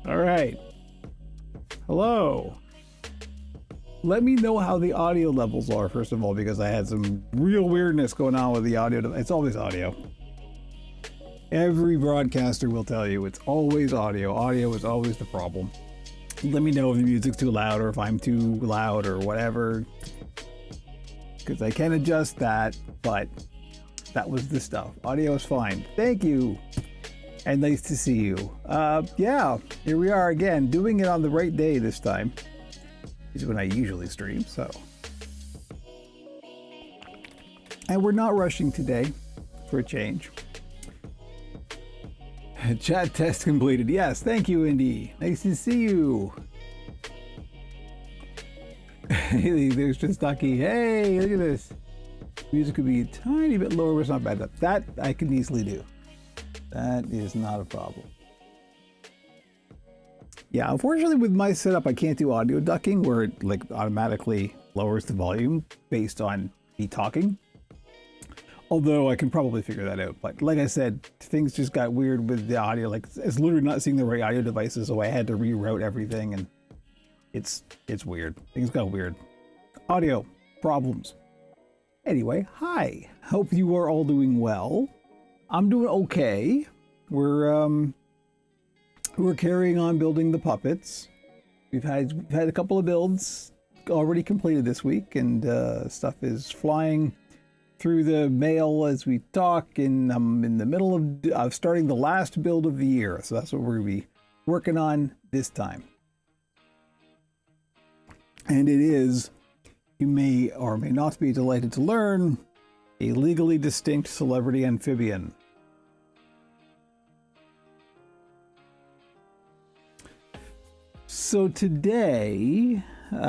All right. Hello. Let me know how the audio levels are, first of all, because I had some real weirdness going on with the audio. It's always audio. Every broadcaster will tell you it's always audio. Audio is always the problem. Let me know if the music's too loud or if I'm too loud or whatever, because I can adjust that, but that was the stuff. Audio is fine. Thank you. And nice to see you. Yeah, here we are again, doing it on the right day this time. Is when I usually stream, so. And we're not rushing today, for a change. Chat test completed. Yes, thank you, Indy. Nice to see you. There's just Ducky. Hey, look at this. Music could be a tiny bit lower, but it's not bad. That I can easily do. That is not a problem. Yeah, unfortunately with my setup, I can't do audio ducking where it like automatically lowers the volume based on me talking. Although I can probably figure that out. But like I said, things just got weird with the audio. Like it's literally not seeing the right audio devices, so I had to reroute everything, and it's weird. Things got weird. Audio problems. Anyway, hi. Hope you are all doing well. I'm doing okay. We're carrying on building the puppets. We've had a couple of builds already completed this week, and stuff is flying through the mail as we talk. And I'm in the middle of starting the last build of the year, so that's what we're gonna be working on this time. And it is, you may or may not be delighted to learn, a legally distinct celebrity amphibian. So today, what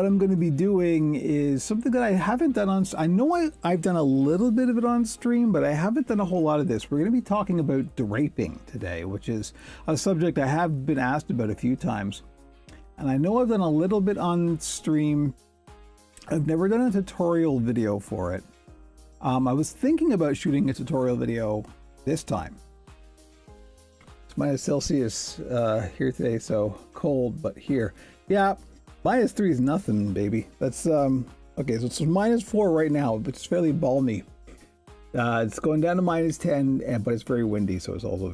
I'm going to be doing is something that I haven't done on. I know I've done a little bit of it on stream, but I haven't done a whole lot of this. We're going to be talking about draping today, which is a subject I have been asked about a few times. And I know I've done a little bit on stream. I've never done a tutorial video for it. I was thinking about shooting a tutorial video this time. It's -Celsius here today, so cold, but here. Yeah, -3 is nothing, baby. That's, okay, so it's -4 right now, but it's fairly balmy. It's going down to -10, but it's very windy, so it's also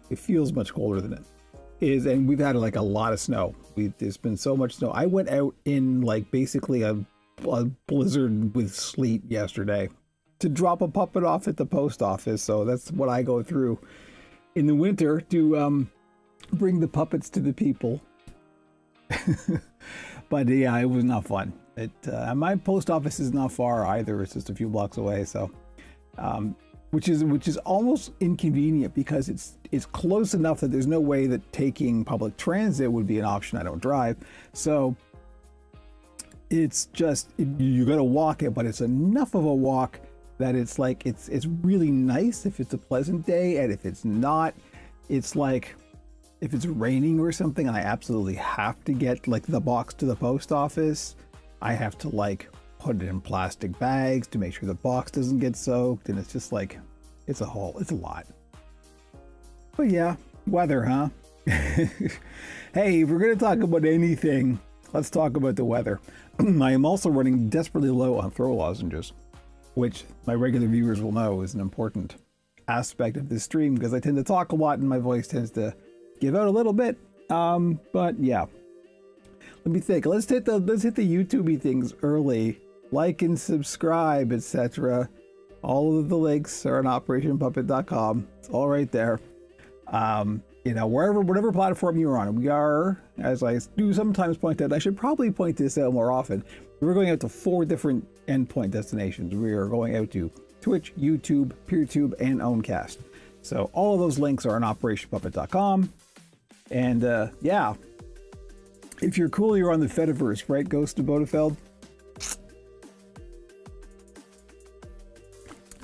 it feels much colder than it is. And we've had like a lot of snow. There's been so much snow. I went out in like basically a blizzard with sleet yesterday to drop a puppet off at the post office. So that's what I go through in the winter to bring the puppets to the people. But yeah, it was not fun. My post office is not far either. It's just a few blocks away. So, which is almost inconvenient because it's close enough that there's no way that taking public transit would be an option. I don't drive, so it's just you got to walk it, but it's enough of a walk that it's like it's really nice if it's a pleasant day, and if it's not, it's like if it's raining or something and I absolutely have to get like the box to the post office, I have to like put it in plastic bags to make sure the box doesn't get soaked, and it's just like it's a lot. But yeah, weather, huh? Hey, if we're gonna talk about anything, let's talk about the weather. I am also running desperately low on throw lozenges, which my regular viewers will know is an important aspect of this stream because I tend to talk a lot and my voice tends to give out a little bit. But yeah, let me think. Let's hit the YouTubey things early. Like and subscribe, etc. All of the links are on operationpuppet.com. It's all right there. You know, whatever platform you're on, we are, as I do sometimes point out, I should probably point this out more often. We're going out to 4 different endpoint destinations. We are going out to Twitch, YouTube, PeerTube, and Owncast. So all of those links are on operationpuppet.com. And yeah, if you're cool, you're on the Fediverse, right, Ghost of Bodefeld?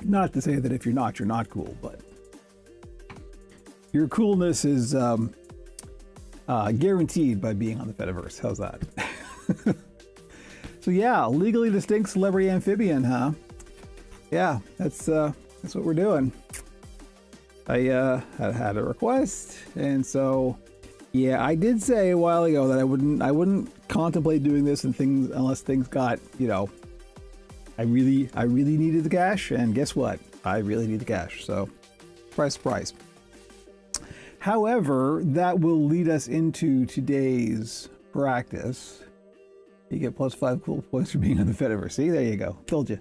Not to say that if you're not cool, but your coolness is guaranteed by being on the Fediverse. How's that? So yeah, legally distinct celebrity amphibian, huh? Yeah, that's what we're doing. I had a request, and so yeah, I did say a while ago that I wouldn't contemplate doing this and things unless things got, you know, I really needed the cash, and guess what? I really need the cash. So, surprise. However, that will lead us into today's practice. You get +5 cool points for being on the Fediverse. See, there you go. Told you.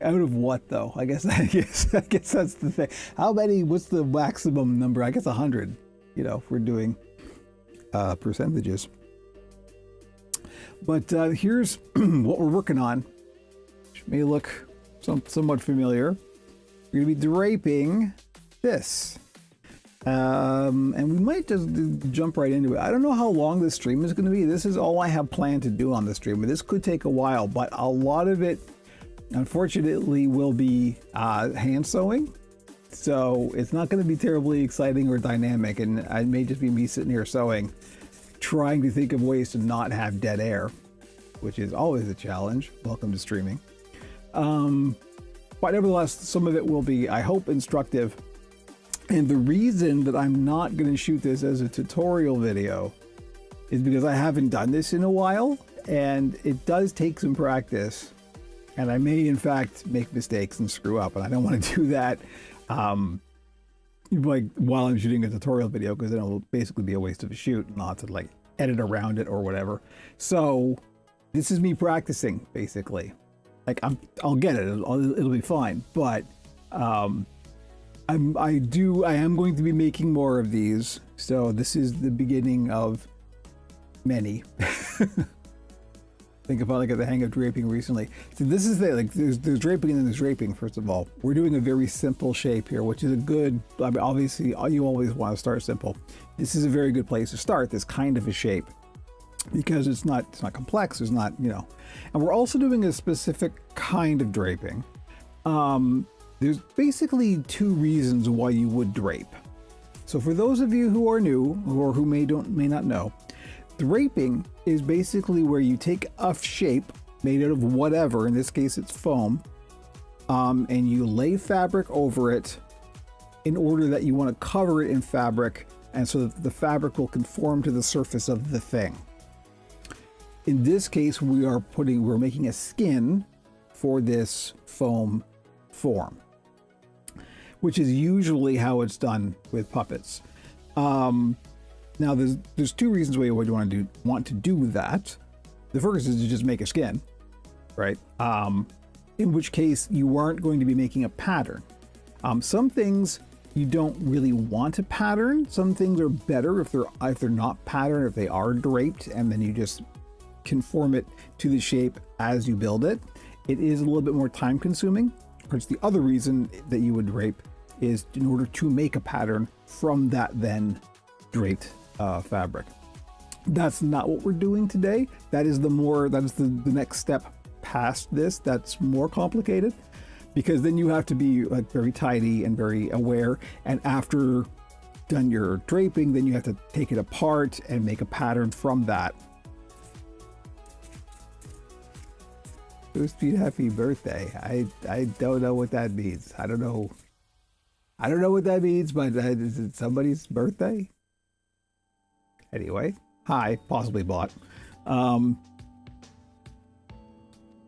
Out of what though? I guess that's the thing. How many? What's the maximum number? I guess 100. You know, if we're doing percentages. But here's what we're working on, which may look somewhat familiar. We're going to be draping this. And we might just jump right into it. I don't know how long this stream is going to be. This is all I have planned to do on the stream. This could take a while, but a lot of it, unfortunately, will be hand sewing. So it's not going to be terribly exciting or dynamic. And it may just be me sitting here sewing, trying to think of ways to not have dead air, which is always a challenge. Welcome to streaming. But nevertheless, some of it will be, I hope, instructive. And the reason that I'm not going to shoot this as a tutorial video is because I haven't done this in a while, and it does take some practice. And I may, in fact, make mistakes and screw up, and I don't want to do that like while I'm shooting a tutorial video, because then it'll basically be a waste of a shoot and I'll have to like edit around it or whatever. So this is me practicing, basically. Like I'll get it. It'll be fine. But I am going to be making more of these. So this is the beginning of many. Think about like at the hang of draping recently. So this is there's draping and then there's draping. First of all, we're doing a very simple shape here, which is a good. I mean, obviously, you always want to start simple. This is a very good place to start this kind of a shape because it's not complex. There's not, you know, and we're also doing a specific kind of draping. There's basically two reasons why you would drape. So for those of you who are new or who may not know, draping is basically where you take a shape made out of whatever, in this case it's foam, and you lay fabric over it in order that you want to cover it in fabric, and so that the fabric will conform to the surface of the thing. In this case, we're making a skin for this foam form, which is usually how it's done with puppets. Now, there's two reasons why you would want to do that. The first is to just make a skin, right? In which case you aren't going to be making a pattern. Some things you don't really want a pattern. Some things are better if they're not patterned, if they are draped, and then you just conform it to the shape as you build it. It is a little bit more time consuming. Of course, the other reason that you would drape is in order to make a pattern from that then draped fabric. That's not what we're doing today. That is the next step past this. That's more complicated because then you have to be like very tidy and very aware. And after done your draping, then you have to take it apart and make a pattern from that. Toasty happy birthday. I don't know what that means. I don't know what that means, but is it somebody's birthday? Anyway, hi, possibly bought.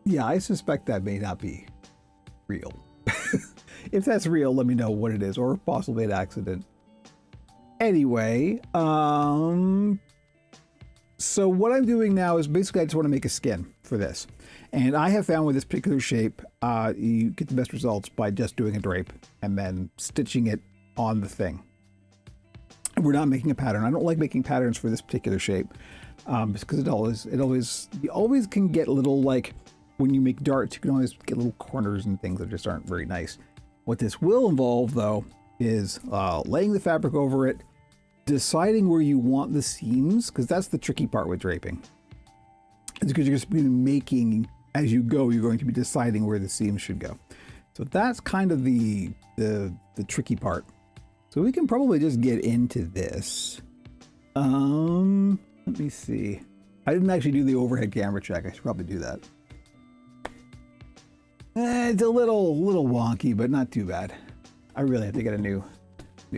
Yeah, I suspect that may not be real. If that's real, let me know what it is, or possibly an accident. Anyway, so what I'm doing now is basically I just want to make a skin for this. And I have found with this particular shape, you get the best results by just doing a drape and then stitching it on the thing. We're not making a pattern. I don't like making patterns for this particular shape because you always can get little, like when you make darts, you can always get little corners and things that just aren't very nice. What this will involve though is laying the fabric over it, deciding where you want the seams, because that's the tricky part with draping. It's because you're just making as you go, you're going to be deciding where the seams should go. So that's kind of the tricky part. So we can probably just get into this. Let me see. I didn't actually do the overhead camera check. I should probably do that. It's a little wonky, but not too bad. I really have to get a new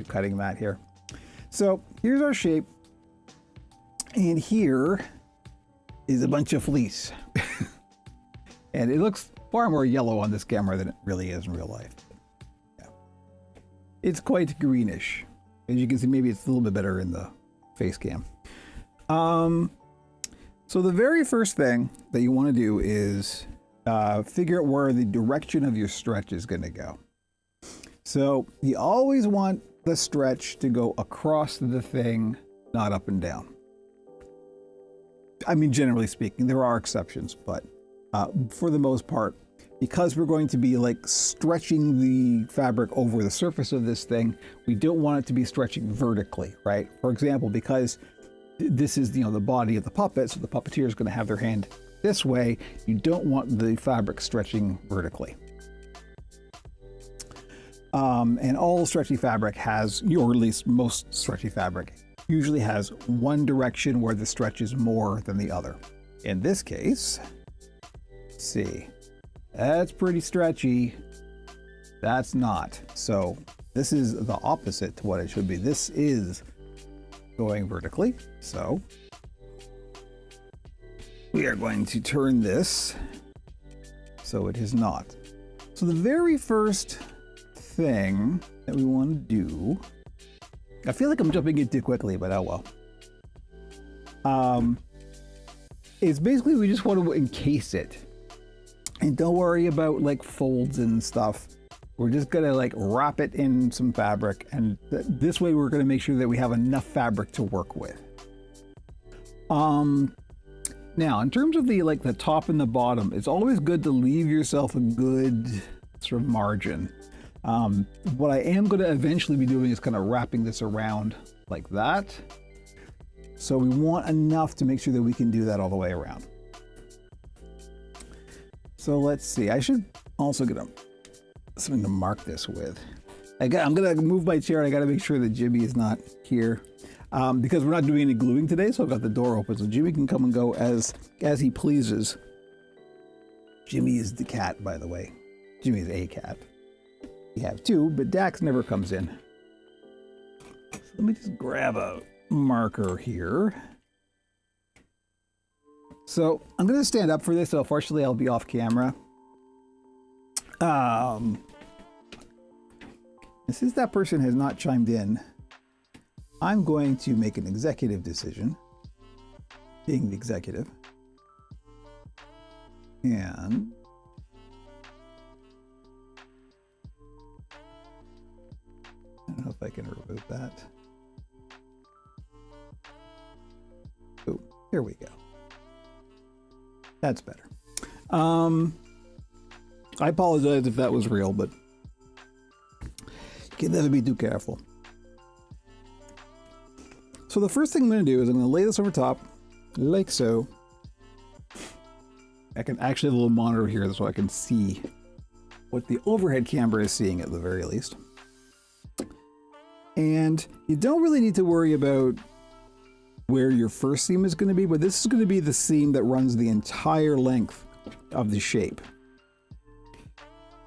cutting mat here. So here's our shape. And here is a bunch of fleece. And it looks far more yellow on this camera than it really is in real life. Yeah. It's quite greenish. As you can see, maybe it's a little bit better in the face cam. So the very first thing that you want to do is figure out where the direction of your stretch is going to go. So you always want the stretch to go across the thing, not up and down. I mean, generally speaking, there are exceptions, but for the most part, because we're going to be like stretching the fabric over the surface of this thing, we don't want it to be stretching vertically, right? For example, because this is, the body of the puppet, so the puppeteer is going to have their hand this way, you don't want the fabric stretching vertically. And all stretchy fabric has, or at least most stretchy fabric, usually has one direction where the stretch is more than the other. In this case, let's see, that's pretty stretchy. That's not. So this is the opposite to what it should be. This is going vertically. So we are going to turn this so it is not. So the very first thing that we want to do, I feel like I'm jumping in too quickly, but oh well. Is basically we just want to encase it. And don't worry about like folds and stuff. We're just gonna like wrap it in some fabric, and this way we're gonna make sure that we have enough fabric to work with. Now in terms of the top and the bottom, it's always good to leave yourself a good sort of margin. What I am gonna eventually be doing is kind of wrapping this around like that. So we want enough to make sure that we can do that all the way around. So let's see, I should also get something to mark this with. I'm gonna move my chair. I gotta make sure that Jimmy is not here because we're not doing any gluing today. So I've got the door open so Jimmy can come and go as he pleases. Jimmy is the cat, by the way. Jimmy is a cat. We have two, but Dax never comes in. So let me just grab a marker here. So I'm going to stand up for this, so unfortunately I'll be off camera. Since that person has not chimed in, I'm going to make an executive decision, being the executive. And I don't know if I can remove that. Oh, here we go. That's better. I apologize if that was real, but you can never be too careful. So the first thing I'm going to do is I'm going to lay this over top, like so. I can actually have a little monitor here so I can see what the overhead camera is seeing at the very least. And you don't really need to worry about where your first seam is going to be, but this is going to be the seam that runs the entire length of the shape.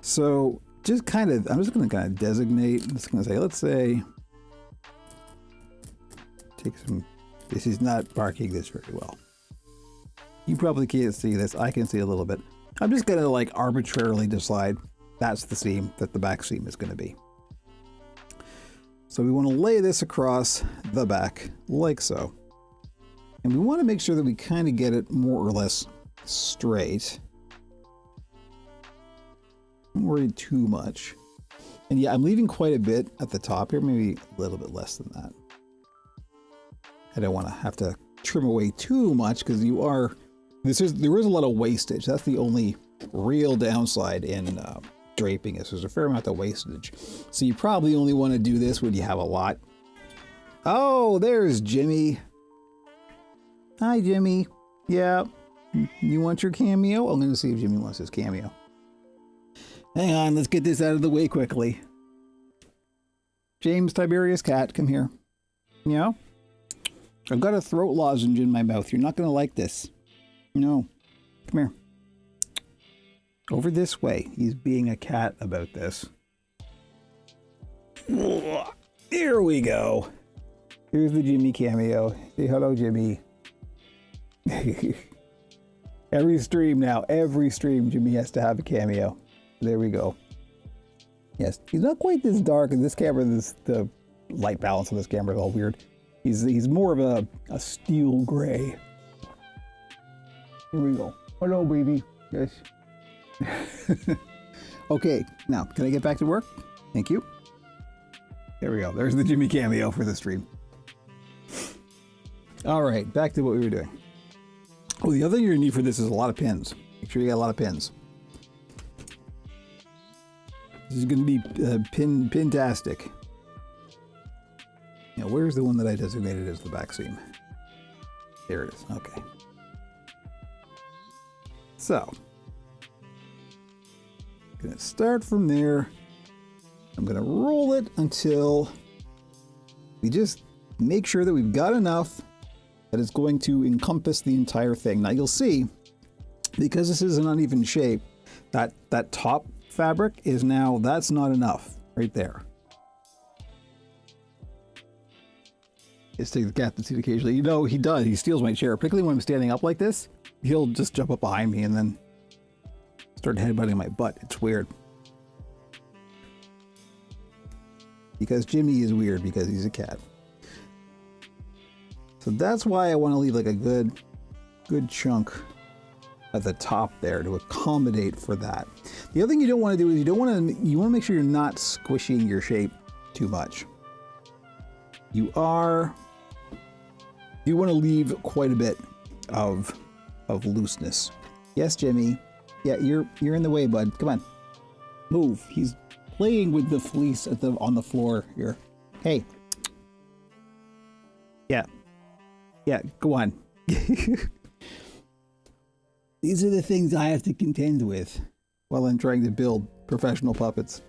So just kind of, I'm just going to kind of designate, I'm just going to say, let's say, take some, this is not marking this very well. You probably can't see this. I can see a little bit. I'm just going to like arbitrarily decide that's the seam that the back seam is going to be. So we want to lay this across the back like so. And we want to make sure that we kind of get it more or less straight. Don't worry too much. And yeah, I'm leaving quite a bit at the top here, maybe a little bit less than that. I don't want to have to trim away too much because there is a lot of wastage. That's the only real downside in draping is there's a fair amount of wastage. So you probably only want to do this when you have a lot. Oh, there's Jimmy. Hi, Jimmy. Yeah, you want your cameo? I'm going to see if Jimmy wants his cameo. Hang on, let's get this out of the way quickly. James Tiberius Cat, come here. Yeah? I've got a throat lozenge in my mouth. You're not going to like this. No. Come here. Over this way. He's being a cat about this. Here we go. Here's the Jimmy cameo. Say hello, Jimmy. Every stream now, every stream, Jimmy has to have a cameo. There we go. Yes, he's not quite this dark, and this camera, the light balance on this camera is all weird. He's more of a steel gray. Here we go. Hello, baby. Yes. Okay, now, can I get back to work? Thank you. There we go. There's the Jimmy cameo for the stream. All right, back to what we were doing. Oh, the other thing you're gonna need for this is a lot of pins. Make sure you got a lot of pins. This is gonna be pintastic. Now, where's the one that I designated as the back seam? There it is. Okay. So, I'm gonna start from there. I'm gonna roll it until we just make sure that we've got enough that it's going to encompass the entire thing. Now you'll see, because this is an uneven shape, that top fabric is now, that's not enough right there. Just take the captain seat occasionally. You know, he does. He steals my chair, particularly when I'm standing up like this. He'll just jump up behind me and then start headbutting my butt. It's weird. Because Jimmy is weird because he's a cat. So that's why I want to leave like a good chunk at the top there to accommodate for that. The other thing you don't want to do is you want to make sure you're not squishing your shape too much. You want to leave quite a bit of looseness. Yes, Jimmy. Yeah, you're in the way, bud. Come on. Move. He's playing with the fleece on the floor here. Hey. Yeah. Yeah, go on. These are the things I have to contend with while I'm trying to build professional puppets.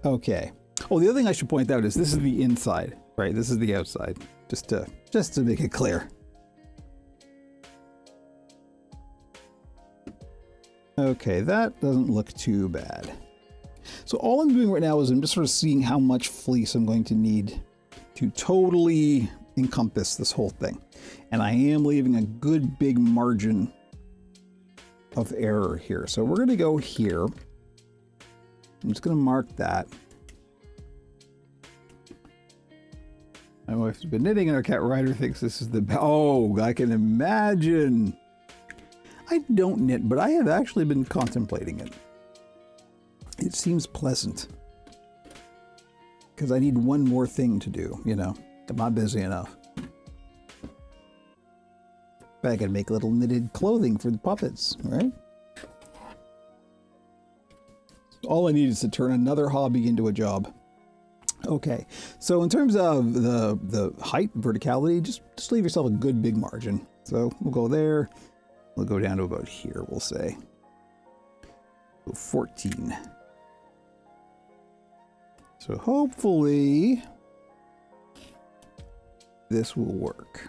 Okay. Oh, the other thing I should point out is this is the inside, right? This is the outside, just to make it clear. Okay, that doesn't look too bad. So all I'm doing right now is I'm just sort of seeing how much fleece I'm going to need to totally encompass this whole thing. And I am leaving a good big margin of error here. So we're going to go here. I'm just going to mark that. My wife's been knitting and our cat Ryder thinks this is the best. Oh, I can imagine. I don't knit, but I have actually been contemplating it. It seems pleasant. Because I need one more thing to do, you know. I'm not busy enough. But I can make little knitted clothing for the puppets, right? All I need is to turn another hobby into a job. Okay, so in terms of the height, verticality, just leave yourself a good big margin. So we'll go there. We'll go down to about here, we'll say. So 14. So hopefully this will work.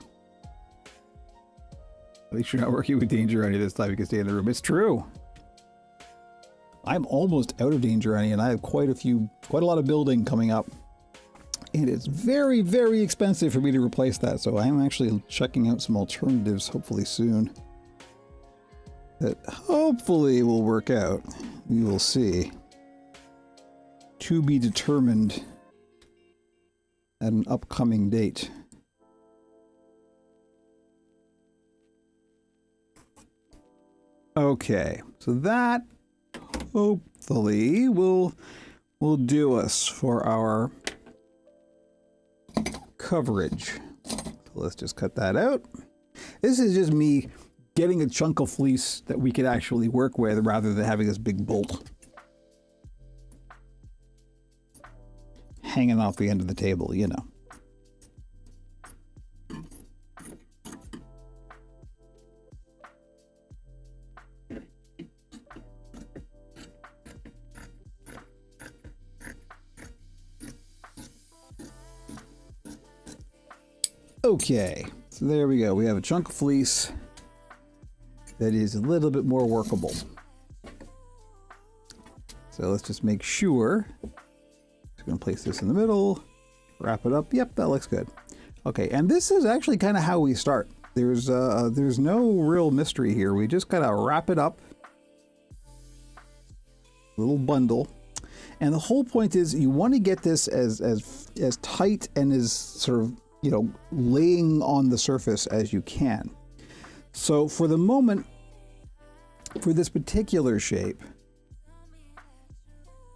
At least you're not working with Danger Honey this time. You can stay in the room. It's true. I'm almost out of Danger Honey, and I have quite a lot of building coming up. And it's very, very expensive for me to replace that. So I'm actually checking out some alternatives hopefully soon. That hopefully will work out. We will see. To be determined at an upcoming date. Okay, so that hopefully will do us for our coverage. So let's just cut that out. This is just me getting a chunk of fleece that we could actually work with rather than having this big bolt hanging off the end of the table, you know. Okay, so there we go. We have a chunk of fleece that is a little bit more workable. So let's just make sure Just gonna place this in the middle, wrap it up. Yep, that looks good. Okay, and this is actually kind of how we start. There's no real mystery here. We just kind of wrap it up, little bundle, and the whole point is you want to get this as tight and as sort of, you know, laying on the surface as you can. So for the moment, for this particular shape,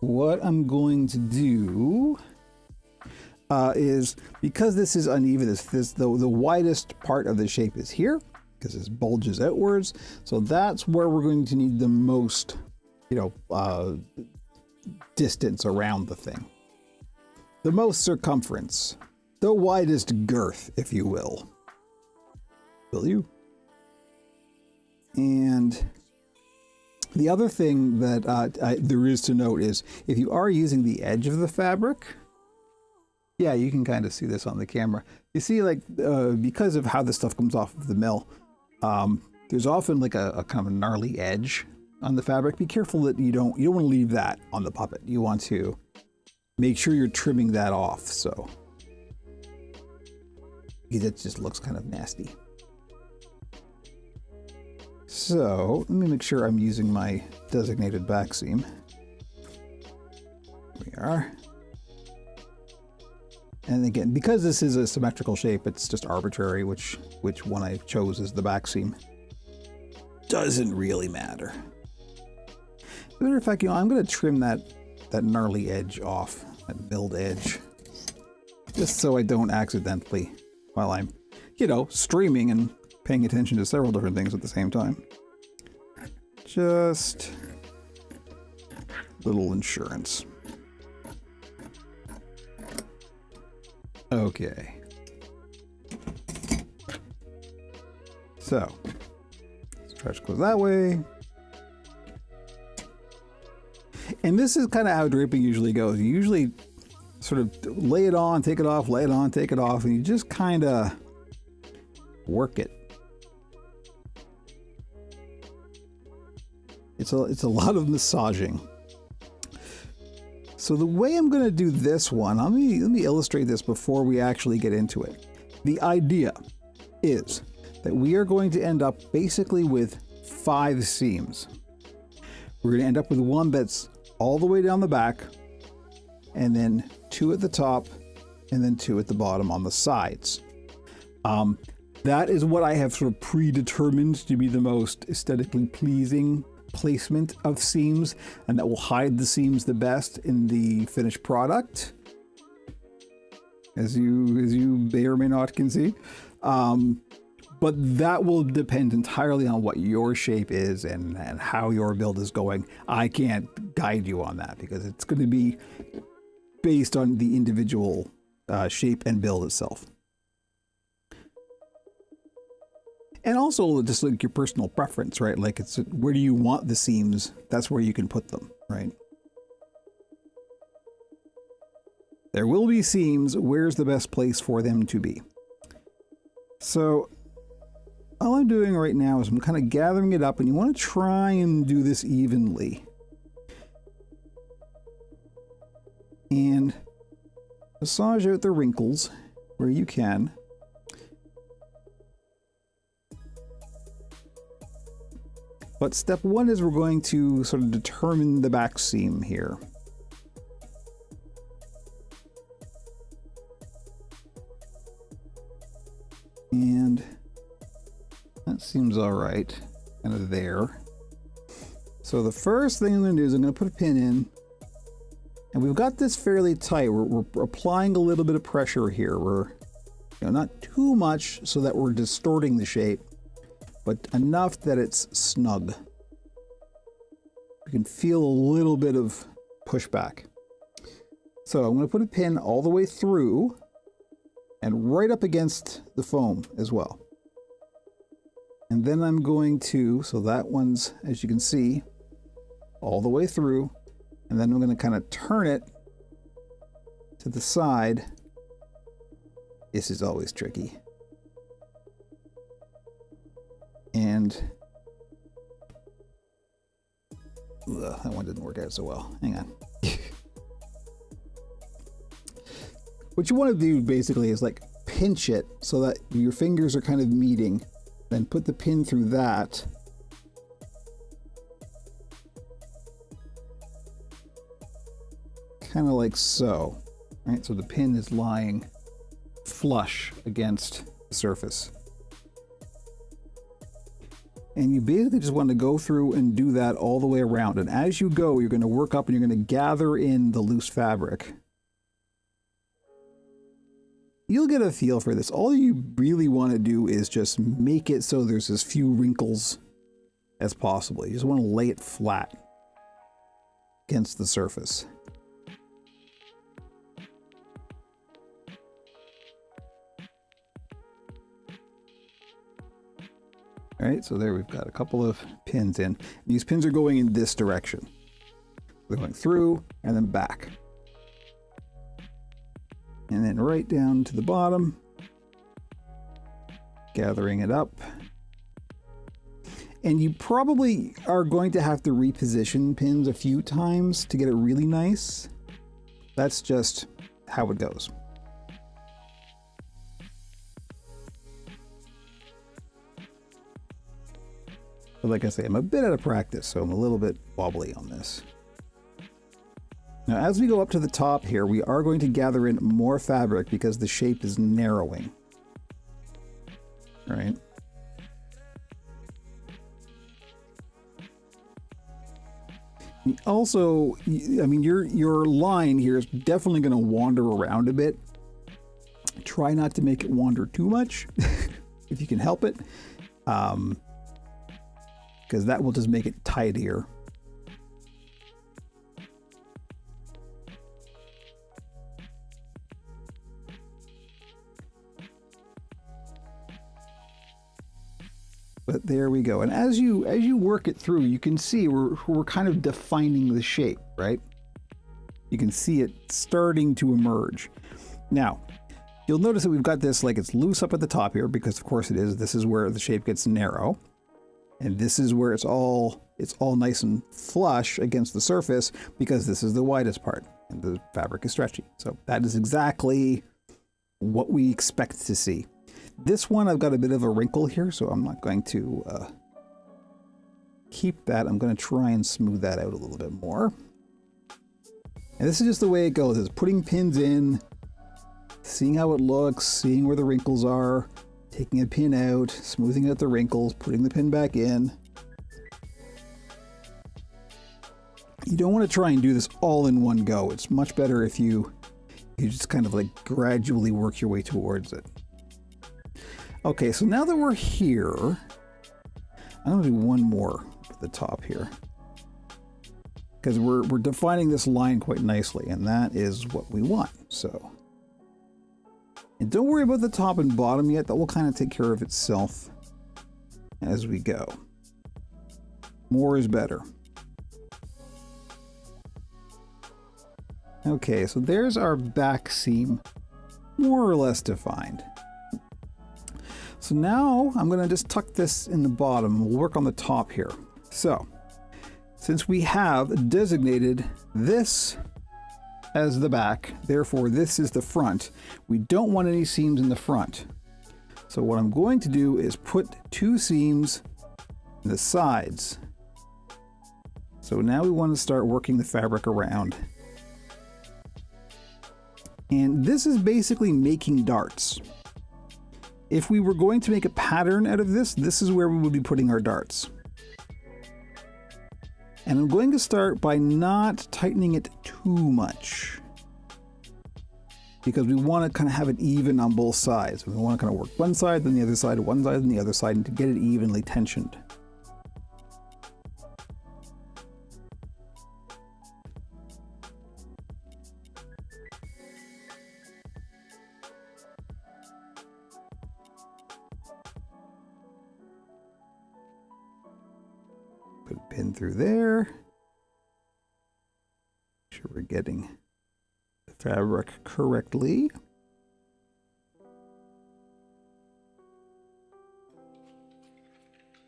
what I'm going to do is, because this is uneven, the widest part of the shape is here, because this bulges outwards. So that's where we're going to need the most, you know, distance around the thing. The most circumference. The widest girth, if you will. Will you? And the other thing that there is to note is, if you are using the edge of the fabric, yeah, you can kind of see this on the camera. You see, like, because of how this stuff comes off of the mill, there's often like a kind of a gnarly edge on the fabric. Be careful that you don't want to leave that on the puppet. You want to make sure you're trimming that off, so it just looks kind of nasty. So let me make sure I'm using my designated back seam. Here we are. And again, because this is a symmetrical shape, it's just arbitrary which one I chose as the back seam. Doesn't really matter. As a matter of fact, you know, I'm going to trim that gnarly edge off, that milled edge, just so I don't accidentally, while I'm, you know, streaming and paying attention to several different things at the same time. Just little insurance. Okay. So, stretch goes that way. And this is kind of how draping usually goes. You usually sort of lay it on, take it off, lay it on, take it off, and you just kind of work it. It's a lot of massaging. So the way I'm going to do this one, let me illustrate this before we actually get into it. The idea is that we are going to end up basically with 5 seams. We're going to end up with one that's all the way down the back, and then 2 at the top, and then 2 at the bottom on the sides. That is what I have sort of predetermined to be the most aesthetically pleasing placement of seams, and that will hide the seams the best in the finished product, as you may or may not can see. But that will depend entirely on what your shape is and how your build is going. I can't guide you on that because it's going to be based on the individual shape and build itself. And also just like your personal preference, right? Like, it's where do you want the seams? That's where you can put them, right? There will be seams. Where's the best place for them to be? So all I'm doing right now is I'm kind of gathering it up, and you want to try and do this evenly. And massage out the wrinkles where you can. But step 1 is we're going to sort of determine the back seam here. And that seems all right, kind of there. So the first thing I'm going to do is I'm going to put a pin in, and we've got this fairly tight. We're applying a little bit of pressure here. We're, you know, not too much so that we're distorting the shape, but enough that it's snug. You can feel a little bit of pushback. So I'm going to put a pin all the way through and right up against the foam as well. And then I'm going to, so that one's, as you can see, all the way through, and then I'm going to kind of turn it to the side. This is always tricky. And that one didn't work out so well. Hang on. what you want to do basically is like pinch it so that your fingers are kind of meeting. Then put the pin through that. Kind of like so. Right, so the pin is lying flush against the surface. And you basically just want to go through and do that all the way around. And as you go, you're going to work up and you're going to gather in the loose fabric. You'll get a feel for this. All you really want to do is just make it so there's as few wrinkles as possible. You just want to lay it flat against the surface. All right, so there we've got a couple of pins in. These pins are going in this direction. They're going through and then back. And then right down to the bottom, gathering it up. And you probably are going to have to reposition pins a few times to get it really nice. That's just how it goes. But like I say, I'm a bit out of practice, so I'm a little bit wobbly on this. Now, as we go up to the top here, we are going to gather in more fabric because the shape is narrowing. Right? Also, I mean, your line here is definitely going to wander around a bit. Try not to make it wander too much, if you can help it. Because that will just make it tidier. But there we go. And as you work it through, you can see we're kind of defining the shape, right? You can see it starting to emerge. Now, you'll notice that we've got this, like, it's loose up at the top here, because of course it is. This is where the shape gets narrow. And this is where it's all nice and flush against the surface, because this is the widest part and the fabric is stretchy. So that is exactly what we expect to see. This one, I've got a bit of a wrinkle here, so I'm not going to keep that. I'm going to try and smooth that out a little bit more. And this is just the way it goes, is putting pins in, seeing how it looks, seeing where the wrinkles are, taking a pin out, smoothing out the wrinkles, putting the pin back in. You don't want to try and do this all in one go. It's much better if you just kind of like gradually work your way towards it. Okay, so now that we're here, I'm going to do one more at the top here, because we're defining this line quite nicely, and that is what we want. So, and don't worry about the top and bottom yet. That will kind of take care of itself as we go. More is better. Okay, so there's our back seam, more or less defined. So now I'm going to just tuck this in the bottom. We'll work on the top here. So, since we have designated this as the back, therefore this is the front, we don't want any seams in the front. So what I'm going to do is put two seams in the sides. So now we want to start working the fabric around. And this is basically making darts. If we were going to make a pattern out of this, this is where we would be putting our darts. And I'm going to start by not tightening it too much, because we want to kind of have it even on both sides. We want to kind of work one side, then the other side, one side, and the other side, and to get it evenly tensioned. Put a pin through there. Make sure we're getting the fabric correctly.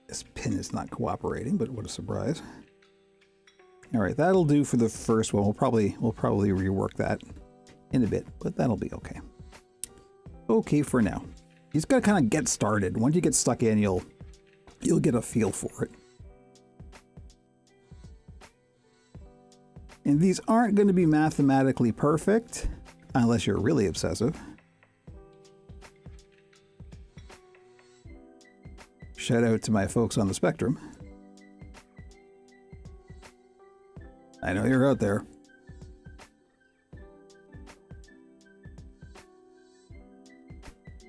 This pin is not cooperating, but what a surprise. All right, that'll do for the first one. We'll probably rework that in a bit, but that'll be okay. Okay for now. You just gotta kind of get started. Once you get stuck in, you'll get a feel for it. And these aren't going to be mathematically perfect unless you're really obsessive. Shout out to my folks on the spectrum. I know you're out there.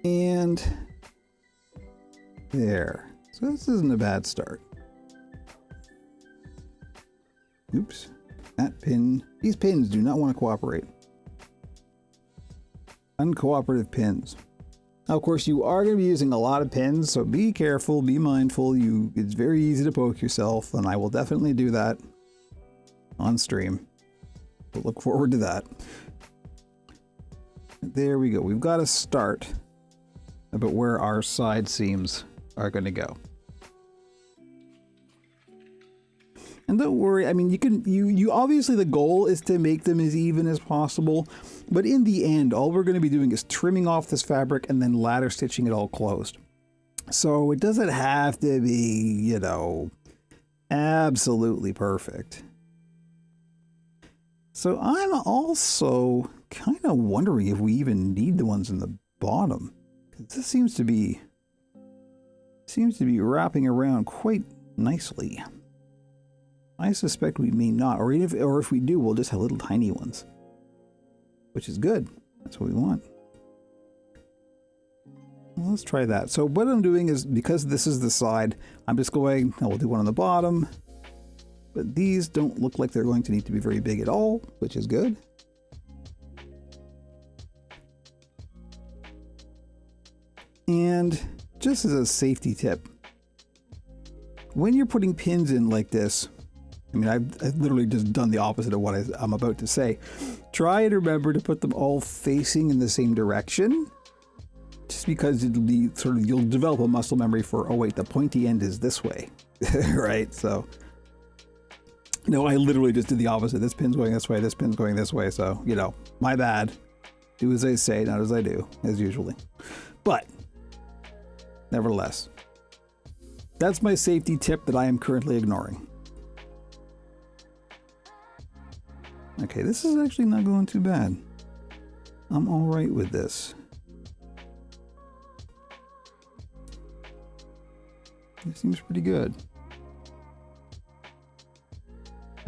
And there. So this isn't a bad start. Oops. That pin. These pins do not want to cooperate. Uncooperative pins. Now, of course, you are going to be using a lot of pins, so be careful, be mindful. It's very easy to poke yourself, and I will definitely do that on stream. We'll look forward to that. There we go. We've got to start about where our side seams are going to go. And don't worry, I mean, you obviously the goal is to make them as even as possible, but in the end, all we're going to be doing is trimming off this fabric and then ladder stitching it all closed. So it doesn't have to be, you know, absolutely perfect. So I'm also kind of wondering if we even need the ones in the bottom. This seems to be wrapping around quite nicely. I suspect we may not, or if we do, we'll just have little tiny ones, which is good. That's what we want. Well, let's try that. So what I'm doing is, because this is the side, I'm just going, we'll do one on the bottom, but these don't look like they're going to need to be very big at all, which is good. And just as a safety tip, when you're putting pins in like this, I mean, I've literally just done the opposite of what I'm about to say. Try and remember to put them all facing in the same direction, just because it'll be sort of, you'll develop a muscle memory for, oh wait, the pointy end is this way, right? So, no, I literally just did the opposite. This pin's going this way, this pin's going this way. So, you know, my bad. Do as I say, not as I do, as usually. But, nevertheless, that's my safety tip that I am currently ignoring. Okay, this is actually not going too bad. I'm all right with this. It seems pretty good.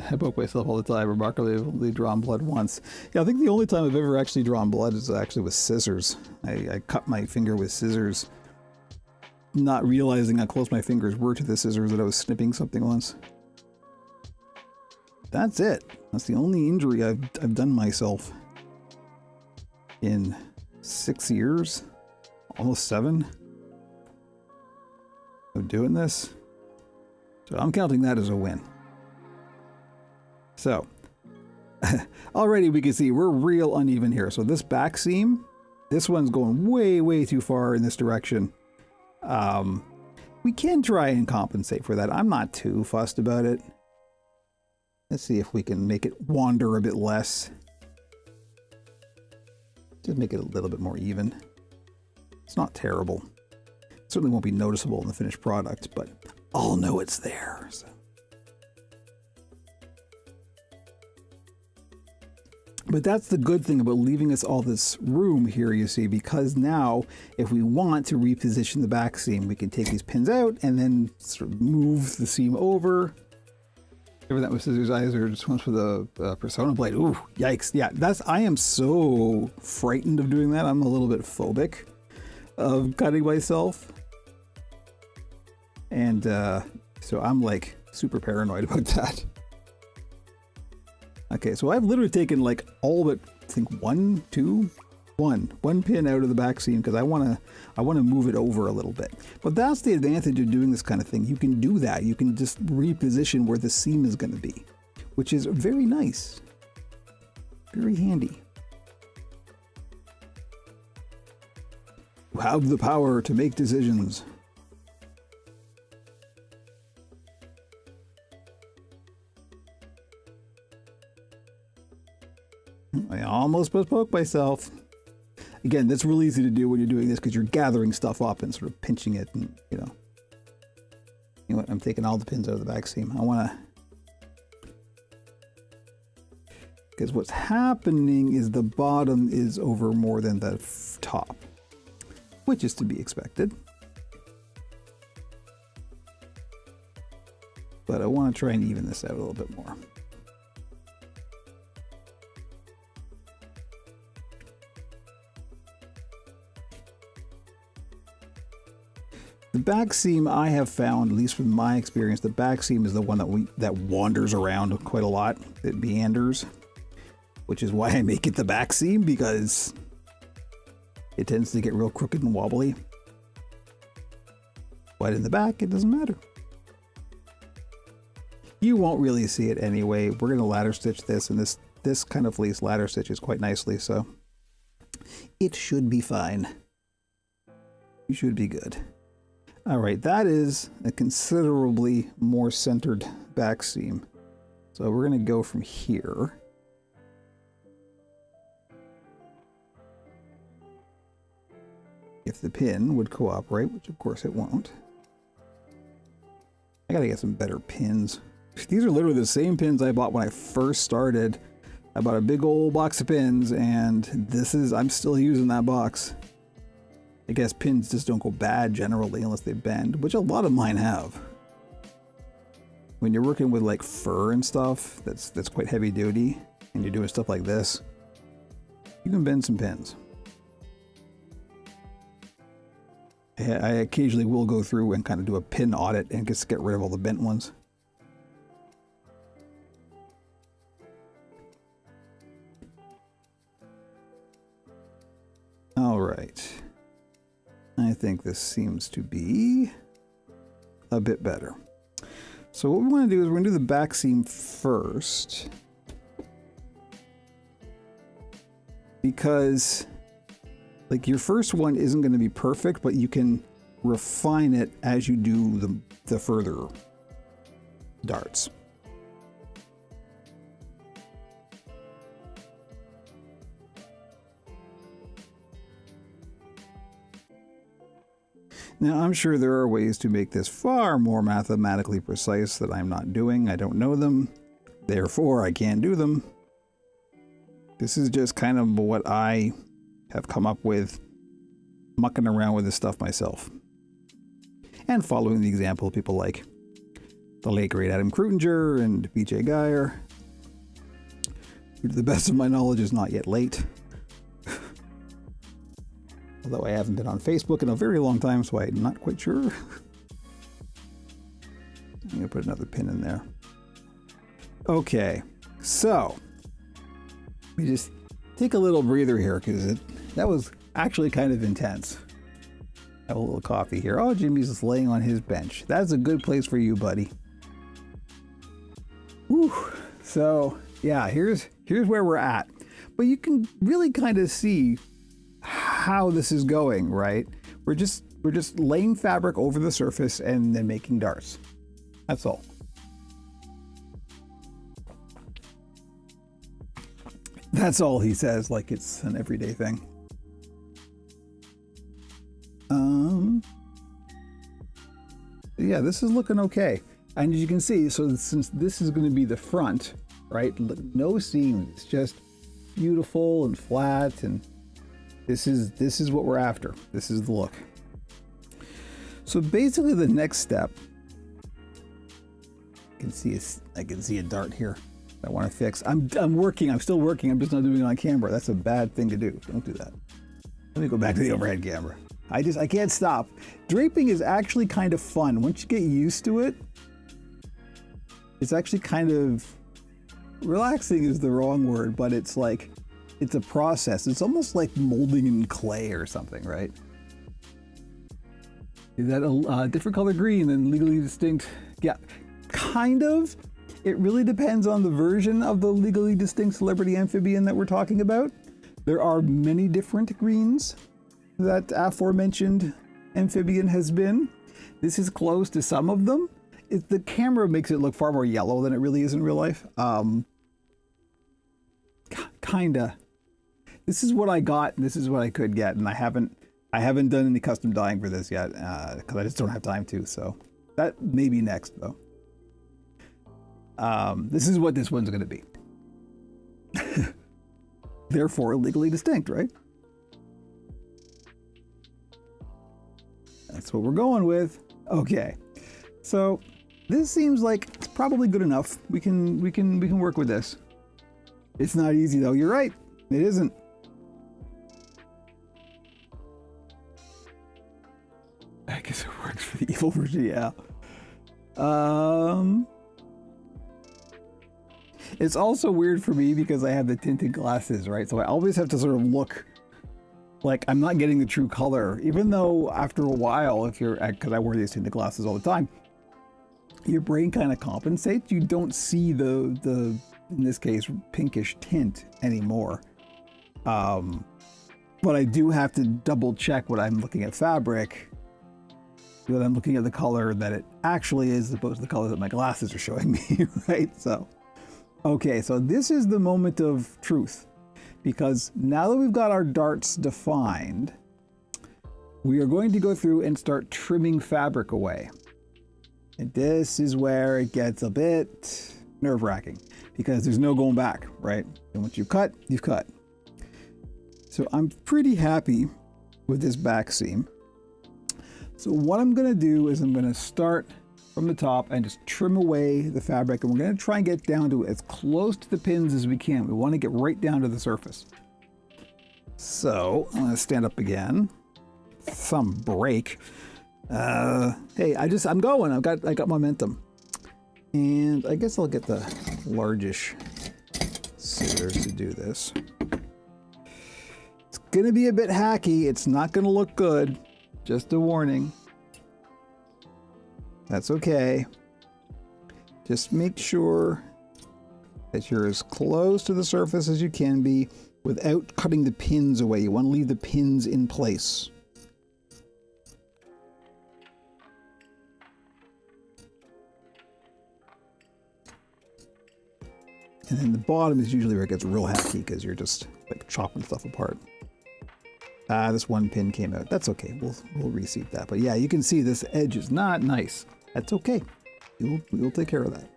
I poke myself all the time. Remarkably, I've only drawn blood once. Yeah, I think the only time I've ever actually drawn blood is actually with scissors. I cut my finger with scissors, not realizing how close my fingers were to the scissors that I was snipping something once. That's it. That's the only injury I've done myself in 6 years, almost 7 of doing this. So I'm counting that as a win. So already we can see we're real uneven here. So this back seam, this one's going way, way too far in this direction. We can try and compensate for that. I'm not too fussed about it. Let's see if we can make it wander a bit less. Just make it a little bit more even. It's not terrible. It certainly won't be noticeable in the finished product, but I'll know it's there. So. But that's the good thing about leaving us all this room here, you see, because now if we want to reposition the back seam, we can take these pins out and then sort of move the seam over. Ever that with scissors eyes or just once with a Persona blade. Ooh, yikes. Yeah, I am so frightened of doing that. I'm a little bit phobic of cutting myself. And so I'm like super paranoid about that. Okay, so I've literally taken like all but I think one pin out of the back seam because I want to move it over a little bit. But that's the advantage of doing this kind of thing. You can do that. You can just reposition where the seam is going to be, which is very nice. Very handy. You have the power to make decisions. almost poke myself. Again, that's real easy to do when you're doing this because you're gathering stuff up and sort of pinching it, and you know what? I'm taking all the pins out of the back seam. I want to, because what's happening is the bottom is over more than the top, which is to be expected. But I want to try and even this out a little bit more. The back seam, I have found, at least from my experience, the back seam is the one that wanders around quite a lot. It meanders, which is why I make it the back seam, because it tends to get real crooked and wobbly. But in the back, it doesn't matter. You won't really see it anyway. We're going to ladder stitch this, and this kind of fleece ladder stitches quite nicely, so it should be fine. You should be good. All right, that is a considerably more centered back seam. So we're going to go from here. If the pin would cooperate, which of course it won't. I got to get some better pins. These are literally the same pins I bought when I first started. I bought a big old box of pins, and I'm still using that box. I guess pins just don't go bad generally unless they bend, which a lot of mine have. When you're working with like fur and stuff, that's quite heavy duty, and you're doing stuff like this, you can bend some pins. I occasionally will go through and kind of do a pin audit and just get rid of all the bent ones. All right. I think this seems to be a bit better. So what we want to do is we're going to do the back seam first, because like your first one isn't going to be perfect, but you can refine it as you do the further darts. Now, I'm sure there are ways to make this far more mathematically precise that I'm not doing. I don't know them. Therefore, I can't do them. This is just kind of what I have come up with, mucking around with this stuff myself. And following the example of people like the late great Adam Krutinger and BJ Geyer, who to the best of my knowledge is not yet late. Although I haven't been on Facebook in a very long time, so I'm not quite sure. I'm going to put another pin in there. Okay, so we just take a little breather here, because that was actually kind of intense. Have a little coffee here. Oh, Jimmy's just laying on his bench. That's a good place for you, buddy. Whew. So yeah, here's where we're at. But you can really kind of see how this is going, right? We're just laying fabric over the surface and then making darts. That's all. That's all, he says, like it's an everyday thing. Yeah, this is looking okay. And as you can see, so since this is going to be the front, right? No seams, just beautiful and flat, and this is what we're after. This is the look. So basically the next step, I can see a dart here I want to fix. I'm still working. I'm just not doing it on camera. That's a bad thing to do. Don't do that. Let me go back to the overhead camera. I can't stop. Draping is actually kind of fun. Once you get used to it, it's actually kind of relaxing is the wrong word, but it's like, it's a process. It's almost like molding in clay or something, right? Is that a different color green than legally distinct? Yeah, kind of. It really depends on the version of the legally distinct celebrity amphibian that we're talking about. There are many different greens that aforementioned amphibian has been. This is close to some of them. The camera makes it look far more yellow than it really is in real life. Kinda. this is what I got. This is what I could get, and I haven't done any custom dyeing for this yet because I just don't have time to. So that may be next though. This is what this one's going to be. Therefore, legally distinct, right? That's what we're going with. Okay, so this seems like it's probably good enough. We can work with this. It's not easy though. You're right. It isn't. I guess it works for the evil version. Yeah. It's also weird for me because I have the tinted glasses, right? So I always have to sort of look like I'm not getting the true color, even though after a while, if you're, because I wear these tinted glasses all the time, your brain kind of compensates. You don't see the in this case, pinkish tint anymore. But I do have to double check when I'm looking at fabric, that I'm looking at the color that it actually is as opposed to the color that my glasses are showing me, right? So, okay, so this is the moment of truth, because now that we've got our darts defined, we are going to go through and start trimming fabric away. And this is where it gets a bit nerve-wracking because there's no going back, right? And once you've cut, you've cut. So I'm pretty happy with this back seam. So what I'm gonna do is I'm gonna start from the top and just trim away the fabric, and we're gonna try and get down to as close to the pins as we can. We wanna get right down to the surface. So I'm gonna stand up again. Thumb break. Hey, I'm going. I got momentum. And I guess I'll get the largish scissors to do this. It's gonna be a bit hacky. It's not gonna look good. Just a warning. That's okay. Just make sure that you're as close to the surface as you can be without cutting the pins away. You want to leave the pins in place. And then the bottom is usually where it gets real hacky because you're just like chopping stuff apart. This one pin came out. That's okay. We'll reseat that. But yeah, you can see this edge is not nice. That's okay. We'll take care of that.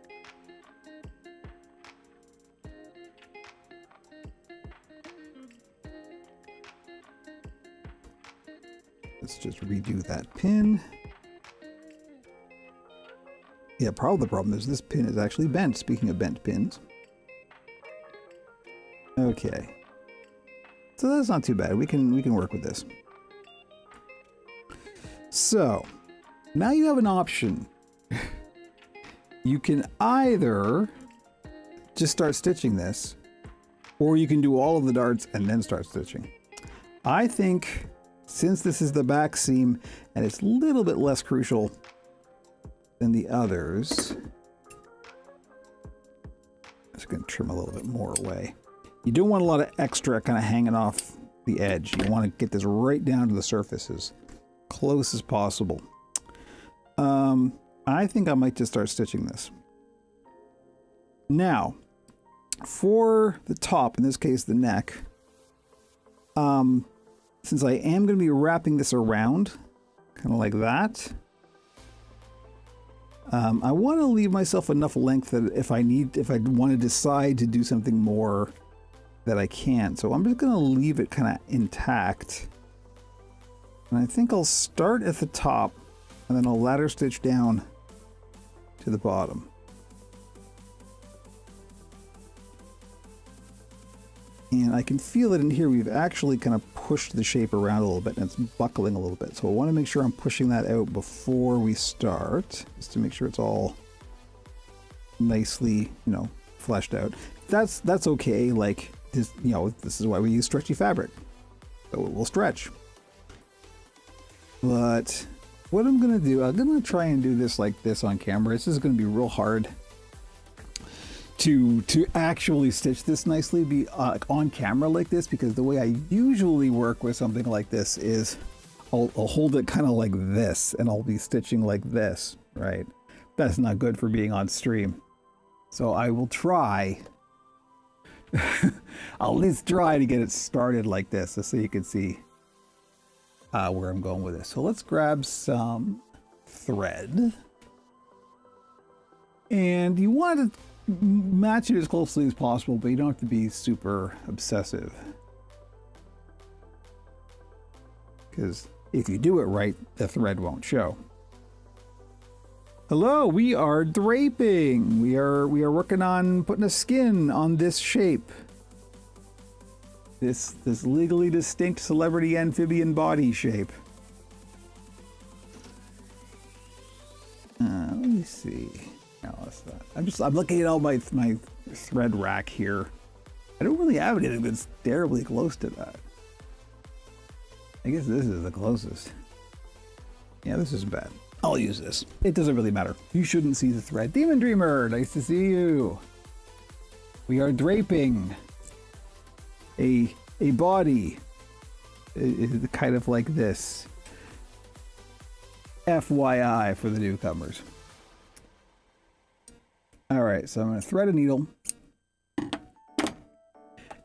Let's just redo that pin. Yeah, the problem is this pin is actually bent. Speaking of bent pins. Okay. So that's not too bad. We can work with this. So now you have an option. You can either just start stitching this, or you can do all of the darts and then start stitching. I think since this is the back seam and it's a little bit less crucial than the others, I'm just going to trim a little bit more away. You don't want a lot of extra kind of hanging off the edge. You want to get this right down to the surface as close as possible. I think I might just start stitching this. Now, for the top, in this case the neck, since I am going to be wrapping this around, kind of like that, I want to leave myself enough length that if I want to decide to do something more, that I can. So I'm just going to leave it kind of intact. And I think I'll start at the top and then I'll ladder stitch down to the bottom. And I can feel it in here. We've actually kind of pushed the shape around a little bit and it's buckling a little bit. So I want to make sure I'm pushing that out before we start, just to make sure it's all nicely, fleshed out. That's okay. Like this, this is why we use stretchy fabric. So it will stretch. But what I'm going to do, I'm going to try and do this like this on camera. This is going to be real hard to actually stitch this nicely on camera like this, because the way I usually work with something like this is I'll hold it kind of like this and I'll be stitching like this, right? That's not good for being on stream. So I will try I'll at least try to get it started like this, just so you can see where I'm going with this. So let's grab some thread. And you want to match it as closely as possible, but you don't have to be super obsessive. Because if you do it right, the thread won't show. Hello, we are draping. We are working on putting a skin on this shape. This legally distinct celebrity amphibian body shape. Let me see. No, that's not. I'm looking at all my thread rack here. I don't really have anything that's terribly close to that. I guess this is the closest. Yeah, this isn't bad. I'll use this. It doesn't really matter. You shouldn't see the thread. Demon Dreamer, nice to see you. We are draping a body, kind of like this. FYI for the newcomers. All right, so I'm going to thread a needle.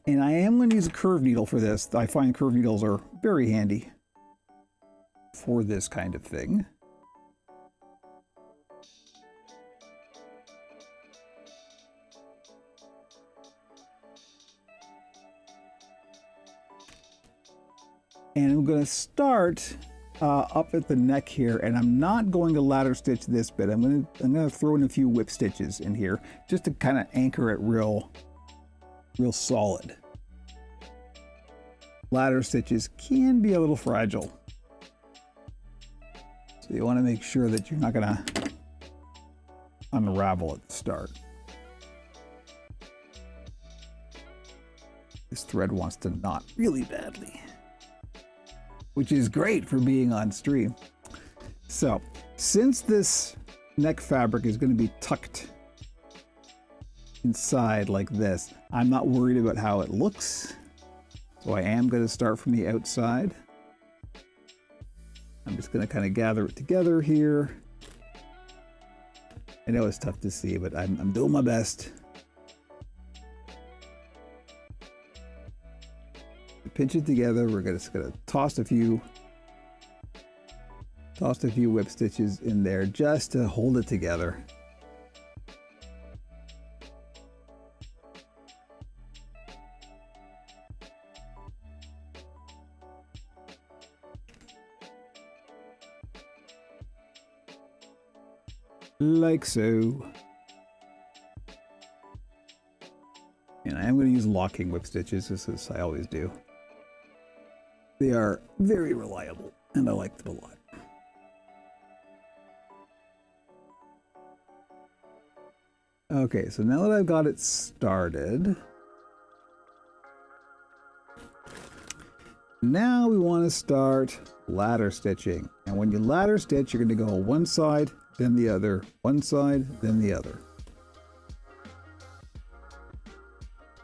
And I am going to use a curved needle for this. I find curved needles are very handy for this kind of thing. And I'm going to start up at the neck here, and I'm not going to ladder stitch this bit. I'm going to throw in a few whip stitches in here just to kind of anchor it real solid. Ladder stitches can be a little fragile, so you want to make sure that you're not going to unravel at the start. This thread wants to knot really badly, which is great for being on stream. So, since this neck fabric is going to be tucked inside like this, I'm not worried about how it looks. So I am going to start from the outside. I'm just going to kind of gather it together here. I know it's tough to see, but I'm doing my best. Pinch it together. We're just going to toss a few whip stitches in there just to hold it together. Like so. And I am going to use locking whip stitches, just as I always do. They are very reliable, and I like them a lot. Okay, so now that I've got it started, now we want to start ladder stitching. And when you ladder stitch, you're going to go one side, then the other, one side, then the other.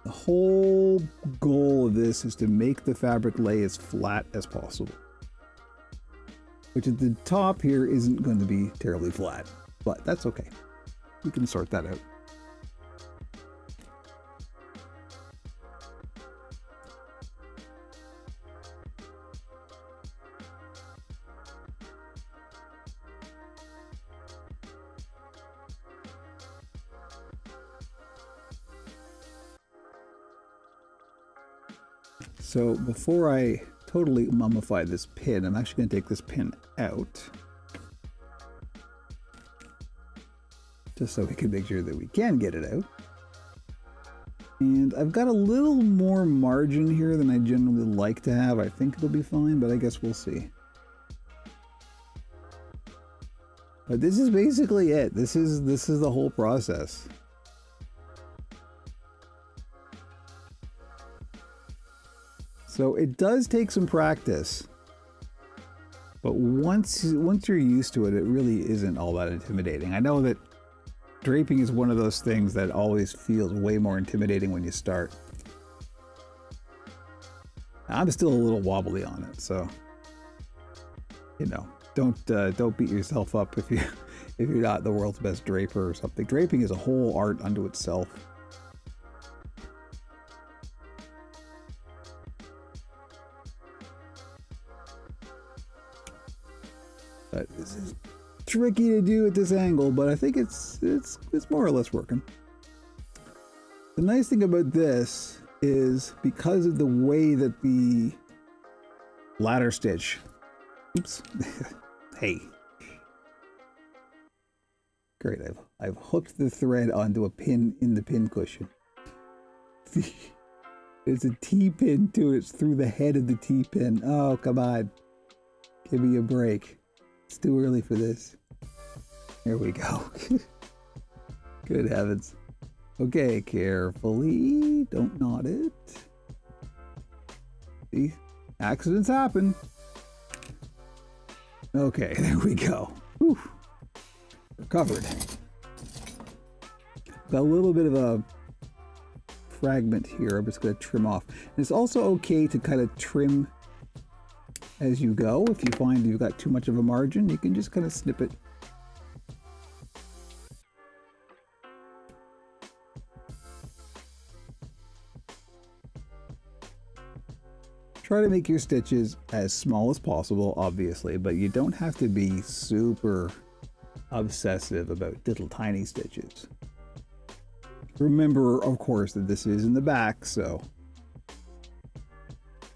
The whole goal of this is to make the fabric lay as flat as possible. Which at the top here isn't going to be terribly flat, but that's okay. We can sort that out. So before I totally mummify this pin, I'm actually going to take this pin out. Just so we can make sure that we can get it out. And I've got a little more margin here than I generally like to have. I think it'll be fine, but I guess we'll see. But this is basically it. This is the whole process. So it does take some practice, but once you're used to it, it really isn't all that intimidating. I know that draping is one of those things that always feels way more intimidating when you start. I'm still a little wobbly on it, so you know, don't beat yourself up if you're not the world's best draper or something. Draping is a whole art unto itself. But this is tricky to do at this angle, but I think it's more or less working. The nice thing about this is because of the way that the ladder stitch, oops, hey, great, I've hooked the thread onto a pin in the pin cushion. There's a T-pin too, it's through the head of the T-pin. Oh, come on, give me a break. It's too early for this. There we go. Good heavens. Okay, carefully. Don't knot it. See? Accidents happen. Okay, there we go. Whew. We're covered. Got a little bit of a fragment here. I'm just going to trim off. And it's also okay to kind of trim as you go. If you find you've got too much of a margin, you can just kind of snip it. Try to make your stitches as small as possible, obviously, but you don't have to be super obsessive about little tiny stitches. Remember, of course, that this is in the back, so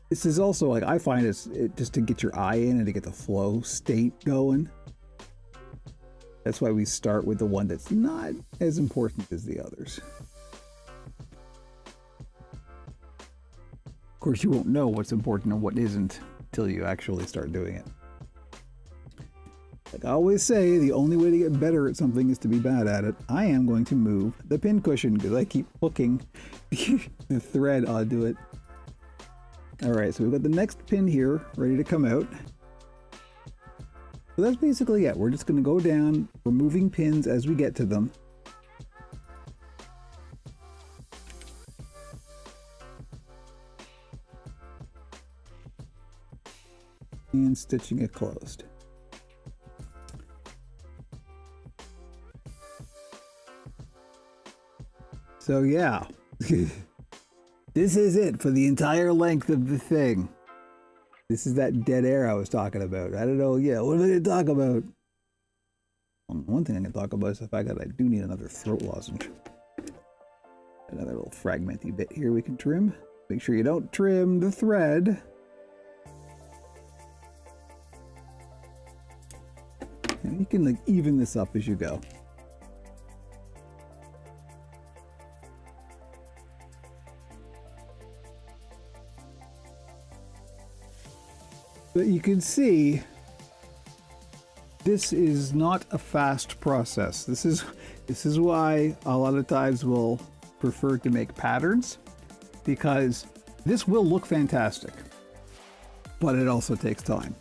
this is also, like, I find it's just to get your eye in and to get the flow state going. That's why we start with the one that's not as important as the others. Of course, you won't know what's important and what isn't until you actually start doing it. Like I always say, the only way to get better at something is to be bad at it. I am going to move the pin cushion because I keep hooking the thread onto it. All right, so we've got the next pin here ready to come out. So that's basically it. We're just going to go down, removing pins as we get to them. And stitching it closed. So yeah, this is it for the entire length of the thing. This is that dead air I was talking about. I don't know, yeah, what am I going to talk about? Well, one thing I can talk about is the fact that I do need another throat lozenge. Another little fragmenty bit here we can trim. Make sure you don't trim the thread. And you can like even this up as you go. But you can see this is not a fast process. This is why a lot of times we'll prefer to make patterns, because this will look fantastic, but it also takes time.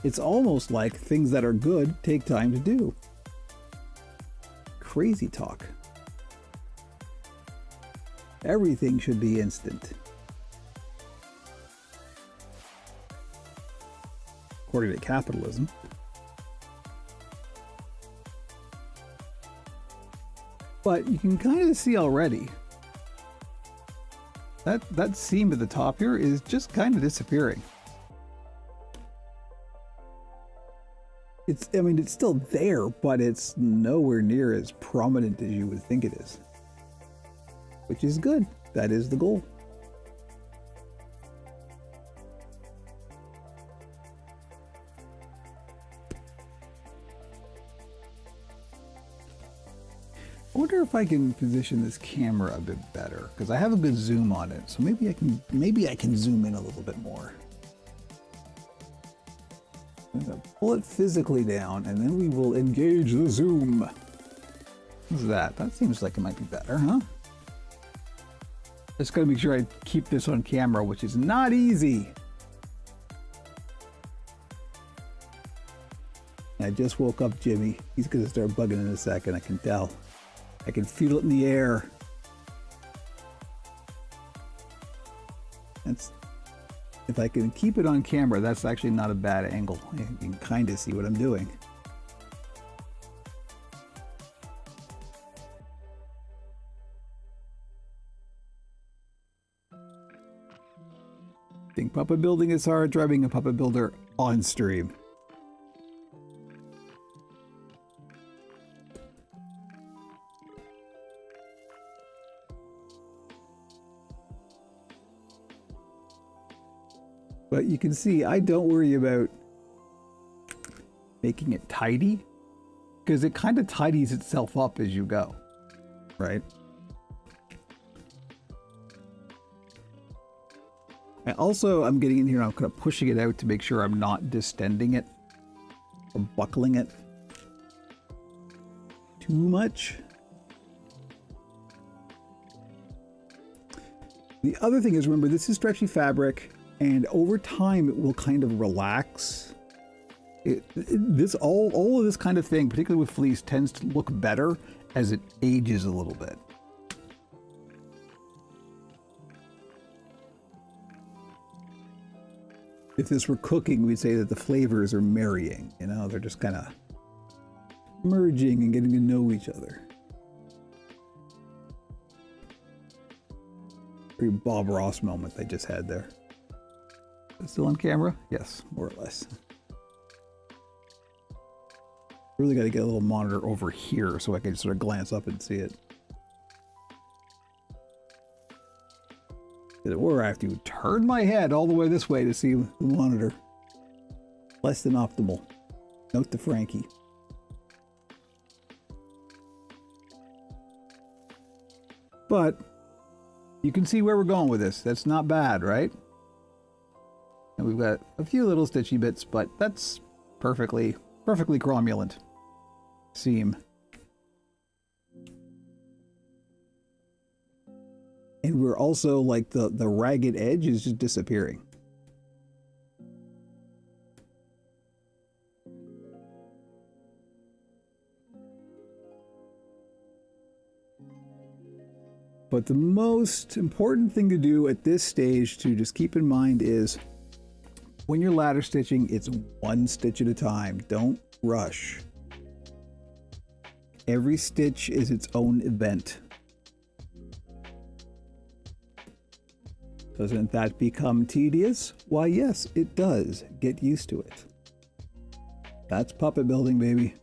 It's almost like things that are good take time to do. Crazy talk. Everything should be instant. According to capitalism. But you can kind of see already that seam at the top here is just kind of disappearing. I mean, it's still there, but it's nowhere near as prominent as you would think it is. Which is good. That is the goal. I wonder if I can position this camera a bit better, because I have a good zoom on it. So maybe I can zoom in a little bit more. I'm going to pull it physically down, and then we will engage the zoom. What's that? That seems like it might be better, huh? Just gotta make sure I keep this on camera, which is not easy. I just woke up Jimmy. He's gonna start bugging in a second, I can tell. I can feel it in the air. If I can keep it on camera, that's actually not a bad angle. You can kind of see what I'm doing. Think puppet building is hard, driving a puppet builder on stream. But you can see I don't worry about making it tidy because it kind of tidies itself up as you go, right? I'm getting in here and I'm kind of pushing it out to make sure I'm not distending it or buckling it too much. The other thing is, remember, this is stretchy fabric, and over time it will kind of relax. All of this kind of thing, particularly with fleece, tends to look better as it ages a little bit. If this were cooking, we'd say that the flavors are marrying, you know, they're just kind of merging and getting to know each other. Very Bob Ross moment I just had there. Is it still on camera? Yes, more or less. Really got to get a little monitor over here so I can sort of glance up and see it. Or I have to turn my head all the way this way to see the monitor. Less than optimal. Note to Frankie. But you can see where we're going with this. That's not bad, right? And we've got a few little stitchy bits, but that's perfectly cromulent seam. And we're also like the ragged edge is just disappearing. But the most important thing to do at this stage to just keep in mind is when you're ladder stitching, it's one stitch at a time. Don't rush. Every stitch is its own event. Doesn't that become tedious? Why, yes, it does. Get used to it. That's puppet building, baby.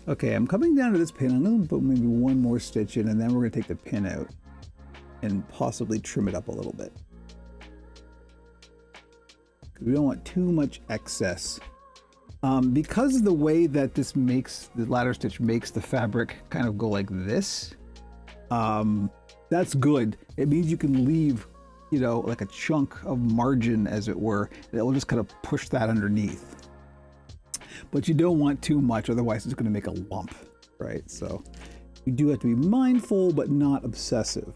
Okay, I'm coming down to this pin. I'm going to put maybe one more stitch in, and then we're going to take the pin out and possibly trim it up a little bit. We don't want too much excess. Because of the way that this makes, the ladder stitch makes the fabric kind of go like this, that's good. It means you can leave, you know, like a chunk of margin, as it were, that will just kind of push that underneath. But you don't want too much, otherwise it's going to make a lump, right? So you do have to be mindful, but not obsessive.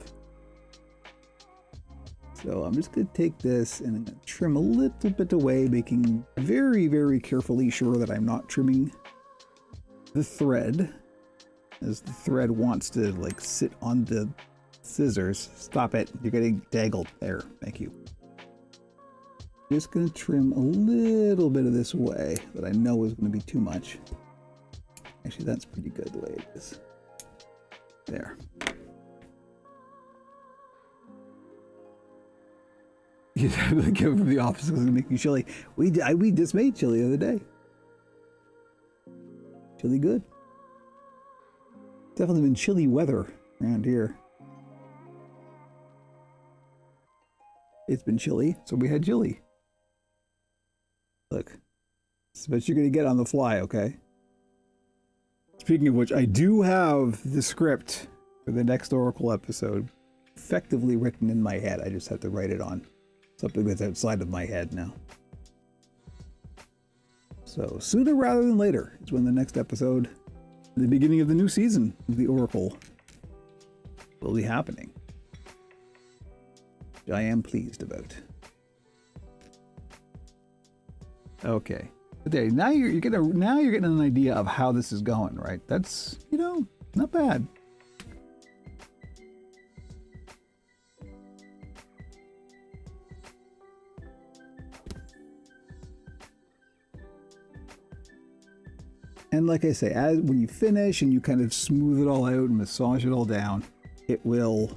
So I'm just going to take this and I'm going to trim a little bit away, making very, very carefully sure that I'm not trimming the thread, as the thread wants to like sit on the scissors. Stop it. You're getting tangled there. Thank you. Just going to trim a little bit of this away that I know is going to be too much. Actually, that's pretty good the way it is. There. You like coming from the office is going to make you chilly. We just made chili the other day. Chili good. Definitely been chilly weather around here. It's been chilly, so we had chili. Look, that's what you're going to get on the fly, okay? Speaking of which, I do have the script for the next Oracle episode effectively written in my head. I just have to write it on something that's outside of my head now. So sooner rather than later is when the next episode, the beginning of the new season of the Oracle, will be happening. Which I am pleased about. Okay, but there. Now you're getting an idea of how this is going, right? That's, you know, not bad. And like I say, when you finish and you kind of smooth it all out and massage it all down, it will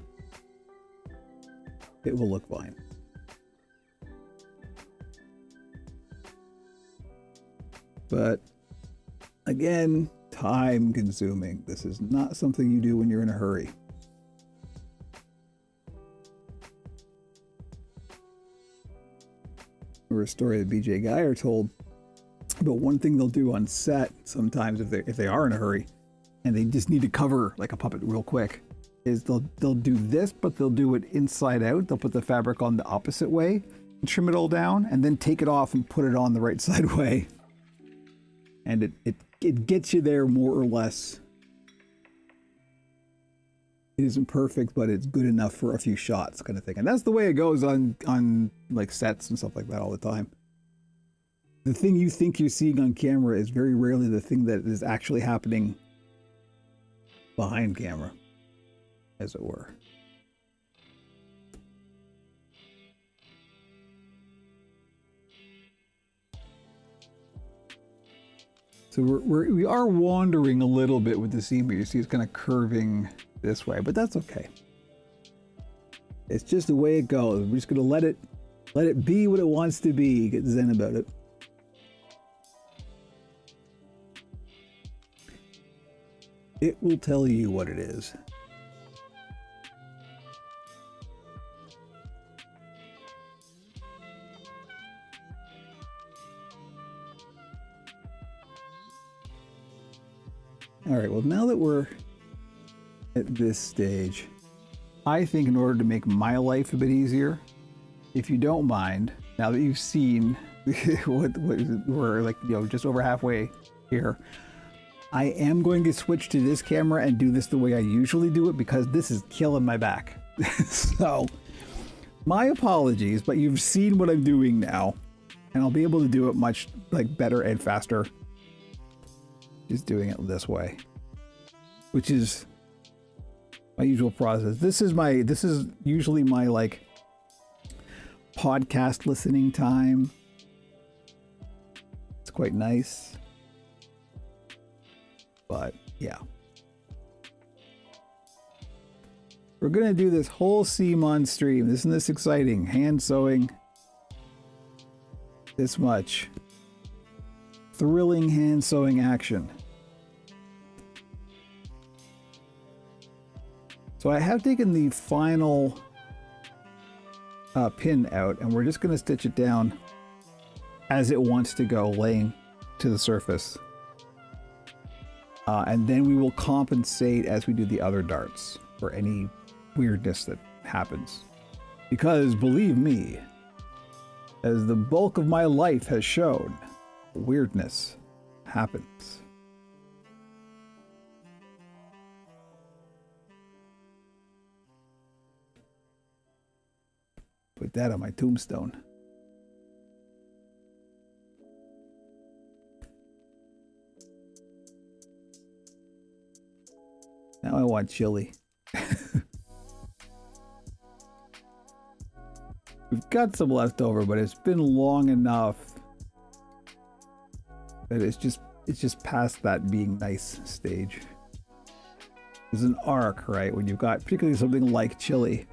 look fine. But again, time consuming. This is not something you do when you're in a hurry. or a story that BJ Geyer told. But one thing they'll do on set sometimes if they are in a hurry and they just need to cover like a puppet real quick is they'll do this, but they'll do it inside out. They'll put the fabric on the opposite way and trim it all down and then take it off and put it on the right side way. And it gets you there more or less. It isn't perfect, but it's good enough for a few shots kind of thing. And that's the way it goes on like sets and stuff like that all the time. The thing you think you're seeing on camera is very rarely the thing that is actually happening behind camera, as it were. So we are wandering a little bit with the seam here. You see it's kind of curving this way, but that's okay. It's just the way it goes. We're just gonna let it be what it wants to be. Get zen about it. It will tell you what it is. All right, well, now that we're at this stage, I think in order to make my life a bit easier, if you don't mind, now that you've seen what we're like, just over halfway here, I am going to switch to this camera and do this the way I usually do it because this is killing my back. So my apologies, but you've seen what I'm doing now and I'll be able to do it much better and faster just doing it this way, which is my usual process. This is usually my podcast listening time. It's quite nice. But yeah, we're gonna do this whole seam on stream. Isn't this exciting? Hand sewing this much. Thrilling hand sewing action. So I have taken the final pin out and we're just gonna stitch it down as it wants to go, laying to the surface. And then we will compensate as we do the other darts for any weirdness that happens. Because believe me, as the bulk of my life has shown, weirdness happens. Put that on my tombstone. Now I want chili. We've got some left over, but it's been long enough that it's just past that being nice stage. There's an arc, right? When you've got particularly something like chili,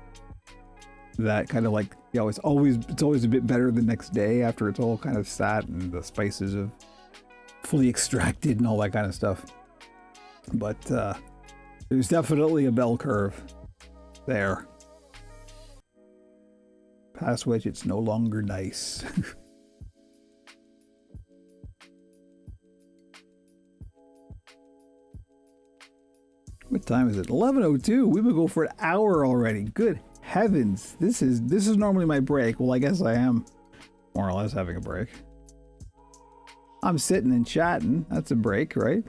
that kind of it's always a bit better the next day after it's all kind of sat and the spices have fully extracted and all that kind of stuff. But there's definitely a bell curve there, past which it's no longer nice. What time is it? 11:02. We've been going for an hour already. Good heavens. This is normally my break. Well, I guess I am more or less having a break. I'm sitting and chatting. That's a break, right?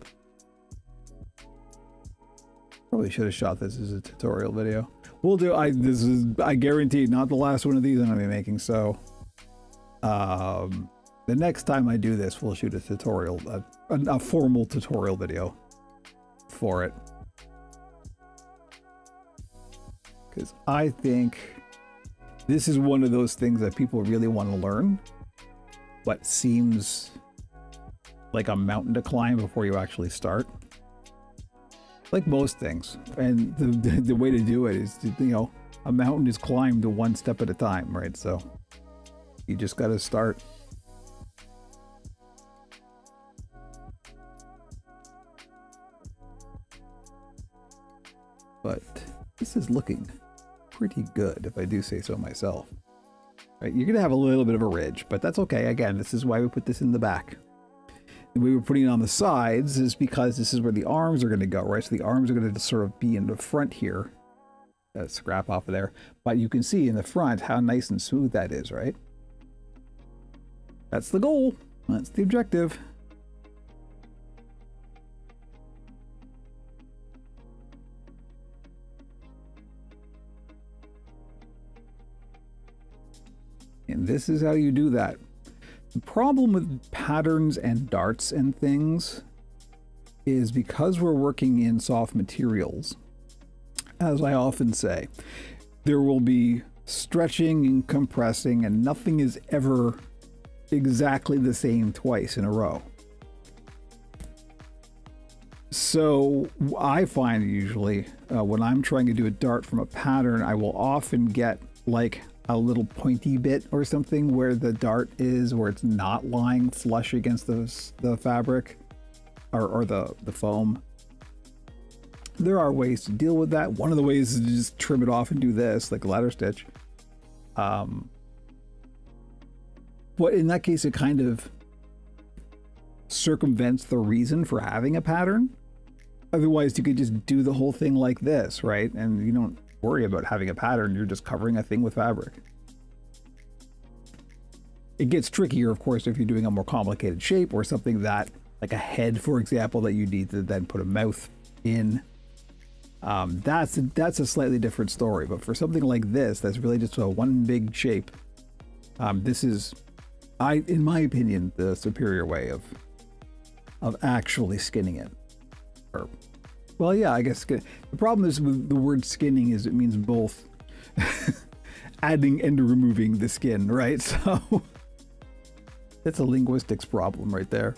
Probably should have shot this as a tutorial video. We'll do. I guarantee not the last one of these I'm gonna be making. So, the next time I do this, we'll shoot a tutorial, a formal tutorial video for it. Because I think this is one of those things that people really want to learn, but seems like a mountain to climb before you actually start. Like most things. And the way to do it is, a mountain is climbed one step at a time, right? So you just got to start. But this is looking pretty good, if I do say so myself. right? You're gonna have a little bit of a ridge, but that's okay. Again, this is why we put this in the back. And we were putting it on the sides is because this is where the arms are gonna go, right? So the arms are gonna sort of be in the front here. Scrap off of there. But you can see in the front how nice and smooth that is, right? That's the goal. That's the objective. And this is how you do that. The problem with patterns and darts and things is because we're working in soft materials, as I often say, there will be stretching and compressing, and nothing is ever exactly the same twice in a row. So I find usually when I'm trying to do a dart from a pattern, I will often get like a little pointy bit or something where the dart is, where it's not lying flush against the fabric or the foam. There are ways to deal with that. One of the ways is to just trim it off and do this, like a ladder stitch. But in that case, it kind of circumvents the reason for having a pattern. Otherwise, you could just do the whole thing like this, right? And you don't worry about having a pattern. You're just covering a thing with fabric. It gets trickier, of course, if you're doing a more complicated shape or something that, like a head, for example, that you need to then put a mouth in. That's a slightly different story. But for something like this, that's really just a one big shape. This is, in my opinion, the superior way of actually skinning it. Or, well, yeah, I guess the problem is with the word skinning is it means both adding and removing the skin, right? So that's a linguistics problem right there.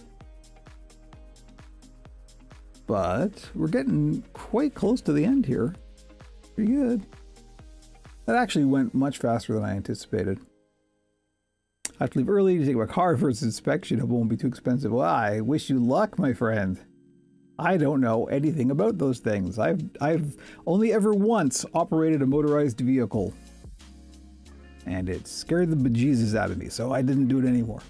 But we're getting quite close to the end here. Pretty good. That actually went much faster than I anticipated. I have to leave early to take my car for its inspection. It won't be too expensive. Well, I wish you luck, my friend. I don't know anything about those things. I've only ever once operated a motorized vehicle, and it scared the bejesus out of me, so I didn't do it anymore.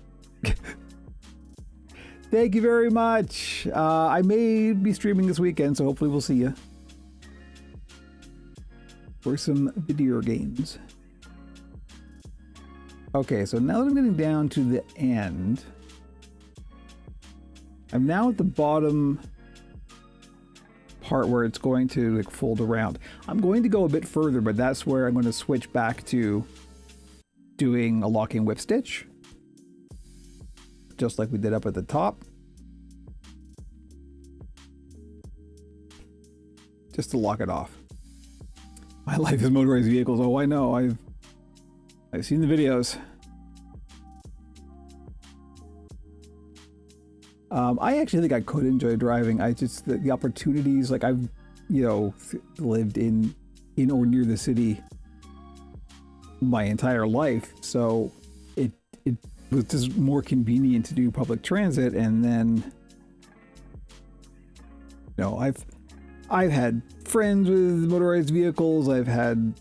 Thank you very much. I may be streaming this weekend, so hopefully we'll see you for some video games. Okay, so now that I'm getting down to the end, I'm now at the bottom part where it's going to like fold around. I'm going to go a bit further, but that's where I'm going to switch back to doing a locking whip stitch, just like we did up at the top. Just to lock it off. My life is motorized vehicles. Oh, I know. I've seen the videos. I actually think I could enjoy driving. I just, the opportunities, like I've, lived in or near the city my entire life. So it was just more convenient to do public transit. And then, I've had friends with motorized vehicles. I've had,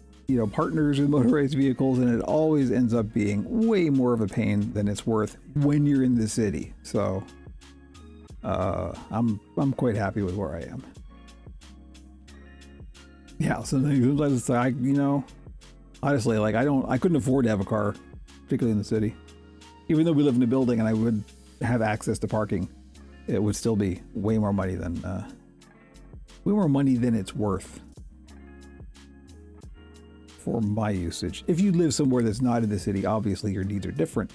partners with motorized vehicles, and it always ends up being way more of a pain than it's worth when you're in the city. So I'm quite happy with where I am. Yeah, sometimes it's like, honestly, like I couldn't afford to have a car, particularly in the city. Even though we live in a building and I would have access to parking, it would still be way more money than it's worth for my usage. If you live somewhere that's not in the city, obviously your needs are different.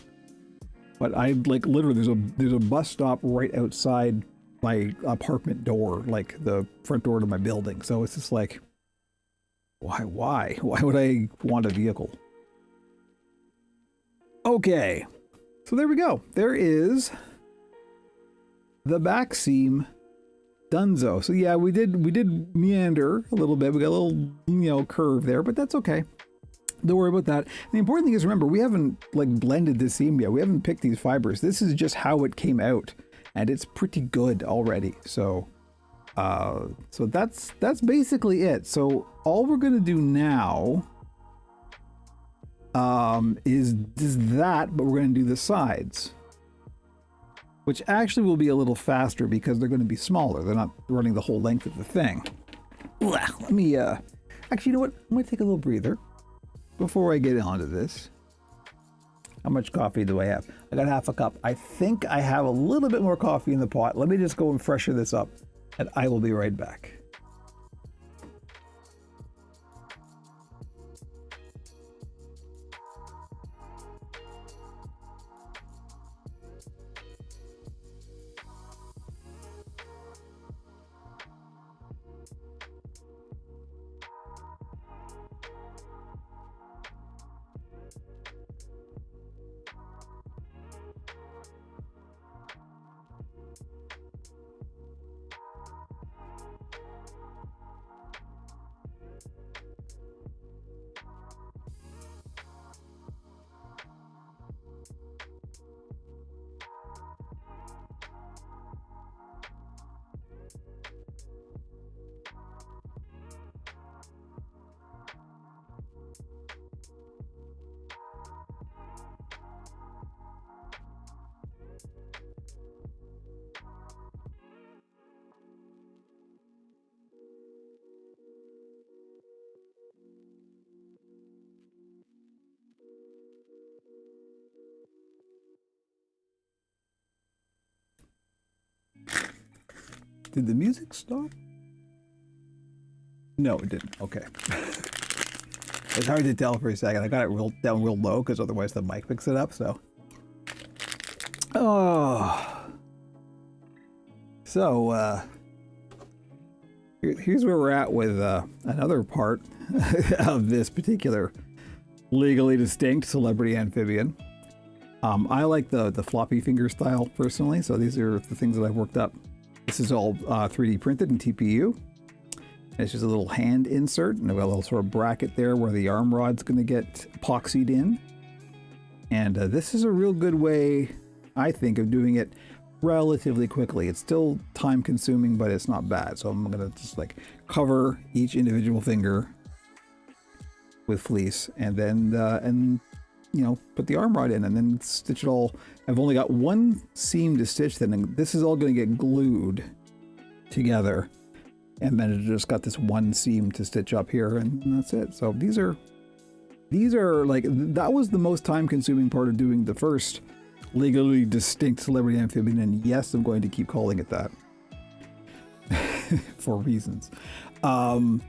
But I like literally there's a bus stop right outside my apartment door, like the front door to my building. So it's just like, why would I want a vehicle? Okay, so there we go. There is the back seam donezo. So yeah, we did meander a little bit. We got a little, curve there, but that's okay. Don't worry about that. And the important thing is, remember, we haven't like blended the seam yet. We haven't picked these fibers. This is just how it came out, and it's pretty good already. So that's basically it. So all we're gonna do now, is that, but we're going to do the sides, which actually will be a little faster because they're going to be smaller. They're not running the whole length of the thing. Let me, actually, you know what? I'm going to take a little breather before I get onto this. How much coffee do I have? I got half a cup. I think I have a little bit more coffee in the pot. Let me just go and freshen this up, and I will be right back. Did the music stop? No, it didn't. Okay. It's hard to tell for a second. I got it down real low because otherwise the mic picks it up, so. Oh. So, here's where we're at with another part of this particular legally distinct celebrity amphibian. I like the floppy finger style personally, so these are the things that I've worked up. This is all 3D printed in TPU. It's just a little hand insert, and I've got a little sort of bracket there where the arm rod's going to get epoxied in. And this is a real good way, I think, of doing it relatively quickly. It's still time consuming, but it's not bad. So I'm going to just like cover each individual finger with fleece, and then you know, put the arm rod in and then stitch it all. I've only got one seam to stitch then, and this is all going to get glued together. And then it just got this one seam to stitch up here, and that's it. So these are like, that was the most time consuming part of doing the first legally distinct celebrity amphibian. And yes, I'm going to keep calling it that for reasons. But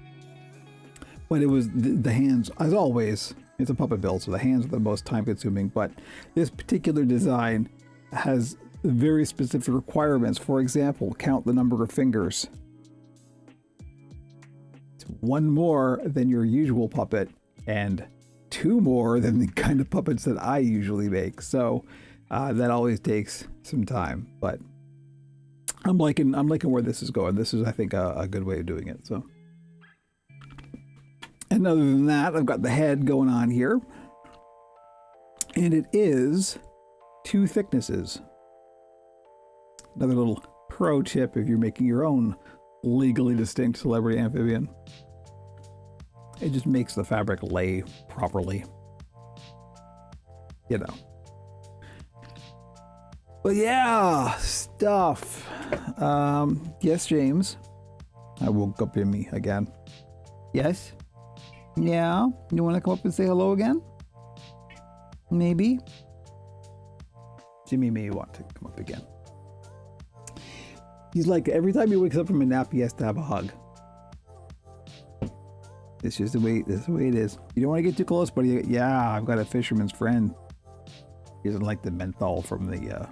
it was the hands, as always. It's a puppet build, so the hands are the most time consuming, but this particular design has very specific requirements. For example, count the number of fingers. It's one more than your usual puppet and two more than the kind of puppets that I usually make. So that always takes some time, but I'm liking where this is going. This is, I think, a good way of doing it. So. And other than that, I've got the head going on here. And it is 2 thicknesses. Another little pro tip if you're making your own legally distinct celebrity amphibian. It just makes the fabric lay properly. You know. But yeah, stuff. Yes, James. I woke up in me again. Yes? Yeah? You want to come up and say hello again? Maybe? Jimmy may want to come up again. He's like, every time he wakes up from a nap, he has to have a hug. This is the way it is. You don't want to get too close, buddy. Yeah, I've got a fisherman's friend. He doesn't like the menthol from the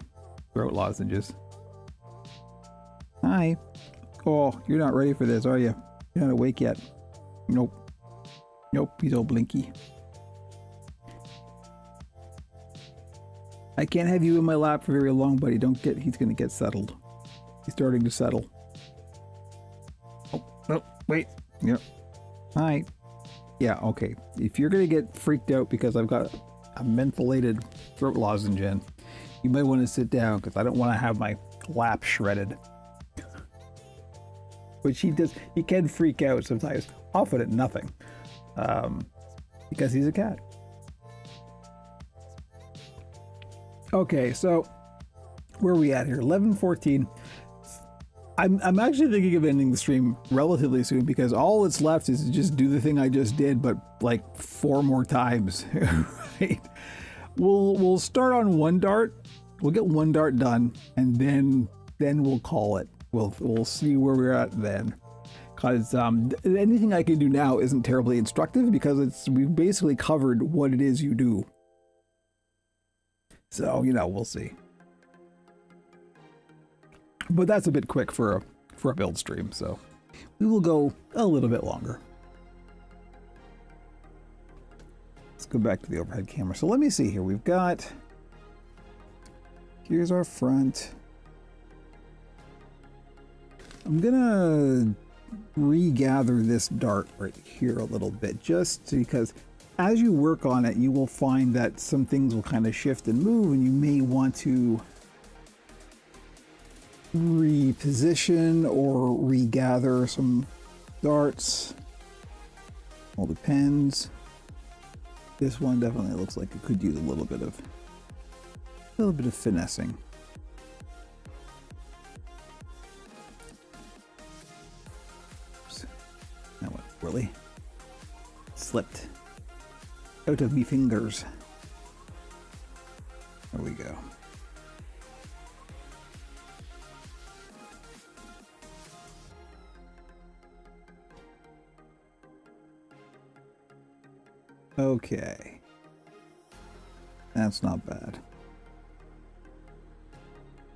throat lozenges. Hi. Oh, you're not ready for this, are you? You're not awake yet. Nope. Nope, he's all blinky. I can't have you in my lap for very long, buddy. He's gonna get settled. He's starting to settle. Oh, no, wait. Yep. Hi. Yeah, okay. If you're gonna get freaked out because I've got a mentholated throat lozenge in, you might want to sit down because I don't want to have my lap shredded. Which he does, he can freak out sometimes. Often at nothing. Because he's a cat. Okay, so where are we at here? 11:14. I'm actually thinking of ending the stream relatively soon because all that's left is to just do the thing I just did, but like 4 more times. Right? We'll start on one dart. We'll get one dart done, and then we'll call it. We'll see where we're at then. Because anything I can do now isn't terribly instructive because we've basically covered what it is you do. So, you know, we'll see. But that's a bit quick for a build stream, so we will go a little bit longer. Let's go back to the overhead camera. So let me see here. We've got, here's our front. I'm gonna regather this dart right here a little bit, just because as you work on it, you will find that some things will kind of shift and move, and you may want to reposition or regather some darts. All depends. This one definitely looks like it could use a little bit of finessing. Oops. That one really slipped out of me fingers. There we go. Okay, that's not bad.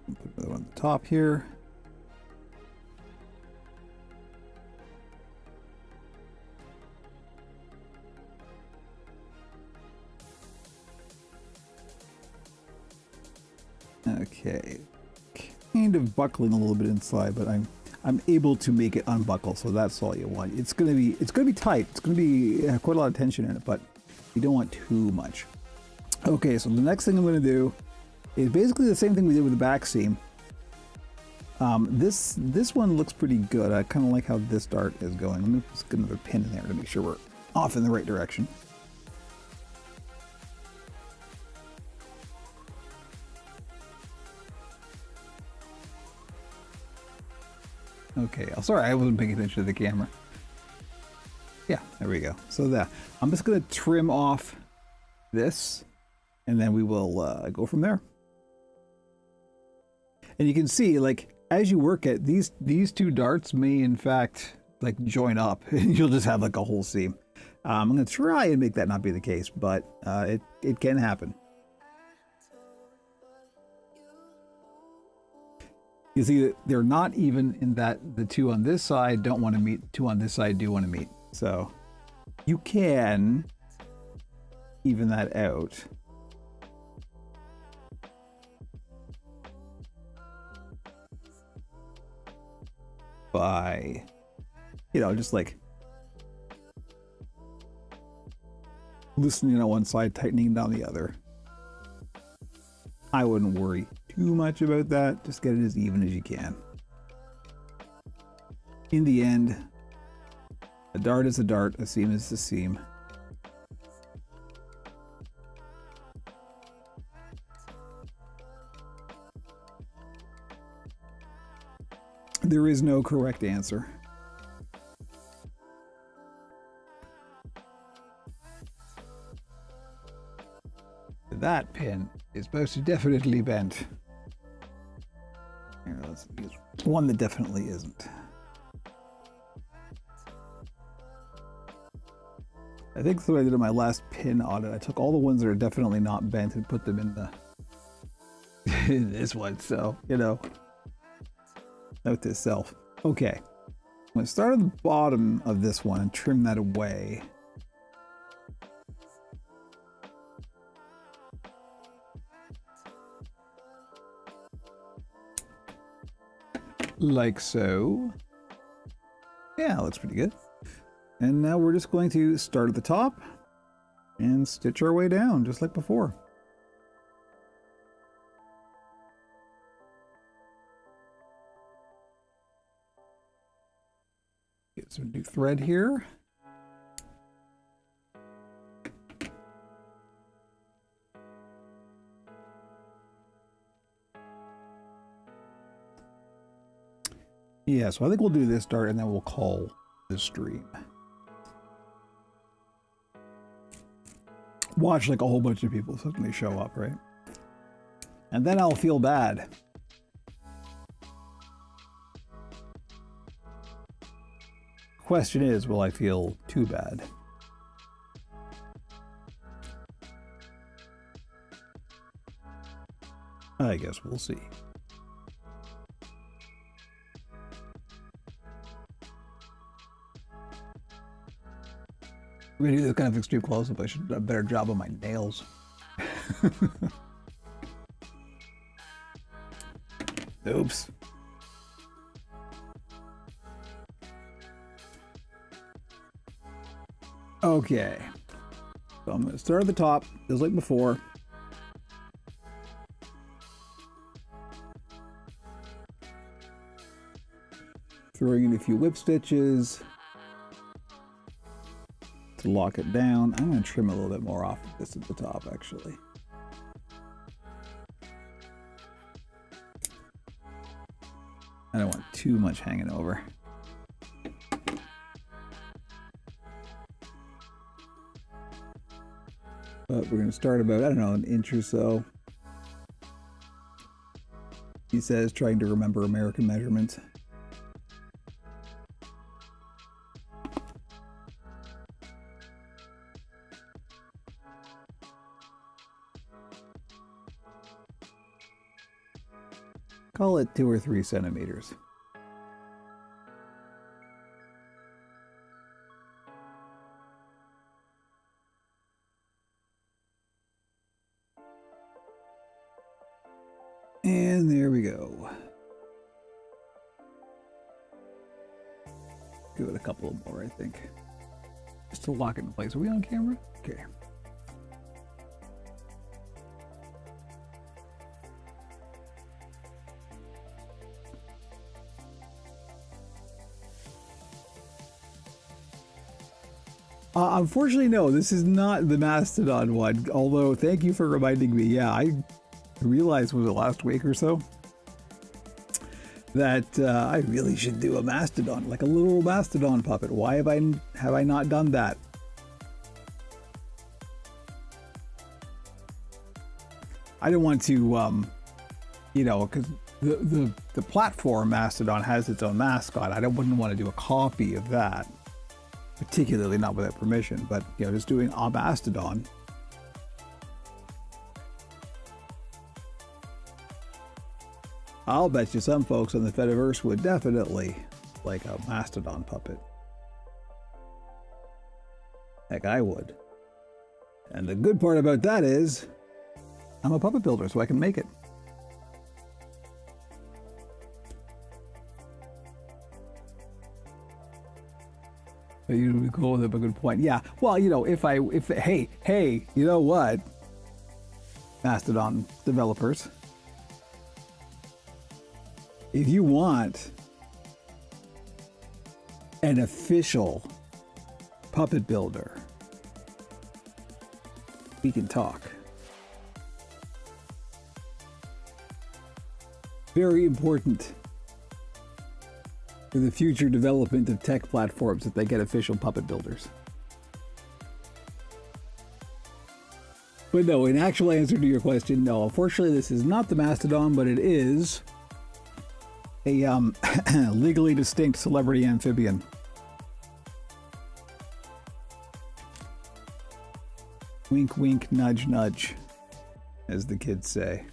Put another one on the top here. Okay, kind of buckling a little bit inside, but I'm able to make it unbuckle, so that's all you want. It's gonna be tight. It's gonna be quite a lot of tension in it, but you don't want too much. Okay, so the next thing I'm gonna do is basically the same thing we did with the back seam. This one looks pretty good. I kind of like how this dart is going. Let me just get another pin in there to make sure we're off in the right direction. Okay, sorry, I wasn't paying attention to the camera. Yeah, there we go. So that I'm just gonna trim off this, and then we will go from there. And you can see, like, as you work it, these two darts may in fact like join up, and you'll just have like a whole seam. I'm gonna try and make that not be the case, but it can happen. You see, they're not even in that the two on this side don't want to meet, two on this side do want to meet. So you can even that out. By, you know, just like loosening on one side, tightening down the other. I wouldn't worry too much about that. Just get it as even as you can. In the end, a dart is a dart, a seam is a seam. There is no correct answer. That pin is most definitely bent. Here, let's use one that definitely isn't. I think that's what I did on my last pin audit. I took all the ones that are definitely not bent and put them in the in this one. So, you know, note to self. Okay, I'm going to start at the bottom of this one and trim that away. Like so. Yeah, looks pretty good. And now we're just going to start at the top and stitch our way down just like before. Get some new thread here. Yeah, so I think we'll do this start and then we'll call the stream. Watch like a whole bunch of people suddenly show up, right? And then I'll feel bad. Question is, will I feel too bad? I guess we'll see. We're gonna do this kind of extreme close-up. I should do a better job on my nails. Oops. Okay. So I'm gonna start at the top, just like before. Throwing in a few whip stitches to lock it down. I'm going to trim a little bit more off of this at the top, actually. I don't want too much hanging over. But we're going to start about, I don't know, an inch or so. He says, trying to remember American measurements. Call it 2 or 3 centimeters. And there we go. Give it a couple more, I think. Just to lock it in place. Are we on camera? Okay. Unfortunately, no, this is not the Mastodon one, although thank you for reminding me. Yeah, I realized, was it last week or so, that I really should do a Mastodon, like a little Mastodon puppet. Why have I not done that? I didn't want to, you know, because the platform Mastodon has its own mascot. I wouldn't want to do a copy of that. Particularly not without permission, but you know, just doing a Mastodon. I'll bet you some folks on the Fediverse would definitely like a Mastodon puppet. Heck, I would. And the good part about that is, I'm a puppet builder, so I can make it. You would go with a good point. Yeah. Well, you know, hey, you know what? Mastodon developers. If you want an official puppet builder, we can talk. Very important for the future development of tech platforms that they get official puppet builders. But no, in actual answer to your question, no, unfortunately this is not the Mastodon, but it is a legally distinct celebrity amphibian. Wink, wink, nudge, nudge, as the kids say.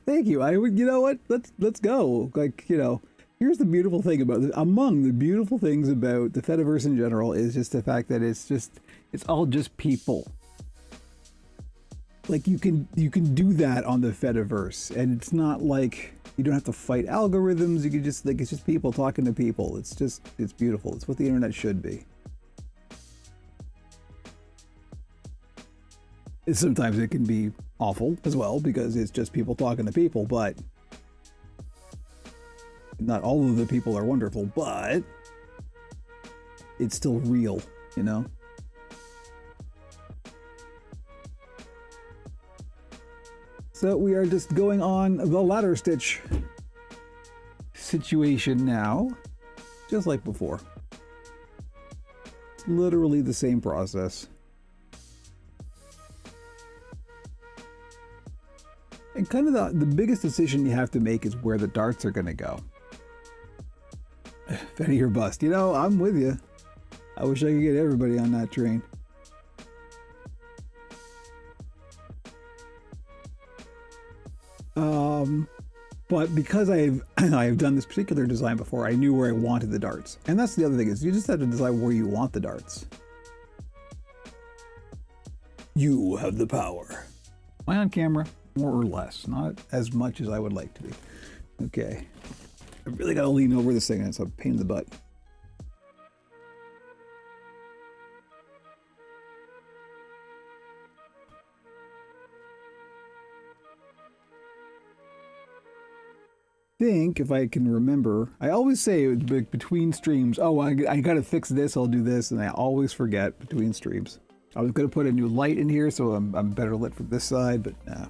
Thank you. You know what? Let's go. Like, you know, here's the beautiful thing about this. Among the beautiful things about the Fediverse in general is just the fact that it's all just people. Like you can do that on the Fediverse, and it's not like you don't have to fight algorithms. You can just it's just people talking to people. It's beautiful. It's what the internet should be. Sometimes it can be awful as well because it's just people talking to people, but not all of the people are wonderful, but it's still real, you know? So we are just going on the ladder stitch situation now, just like before. It's literally the same process. And kind of the biggest decision you have to make is where the darts are going to go. Fetty or bust. You know, I'm with you. I wish I could get everybody on that train. But because I've done this particular design before, I knew where I wanted the darts. And that's the other thing, is you just have to decide where you want the darts. You have the power. Am I on camera? More or less. Not as much as I would like to be. Okay. I really got to lean over this thing, and it's a pain in the butt. Think, if I can remember, I always say between streams, oh, I got to fix this, I'll do this, and I always forget between streams. I was going to put a new light in here, so I'm better lit from this side, but nah.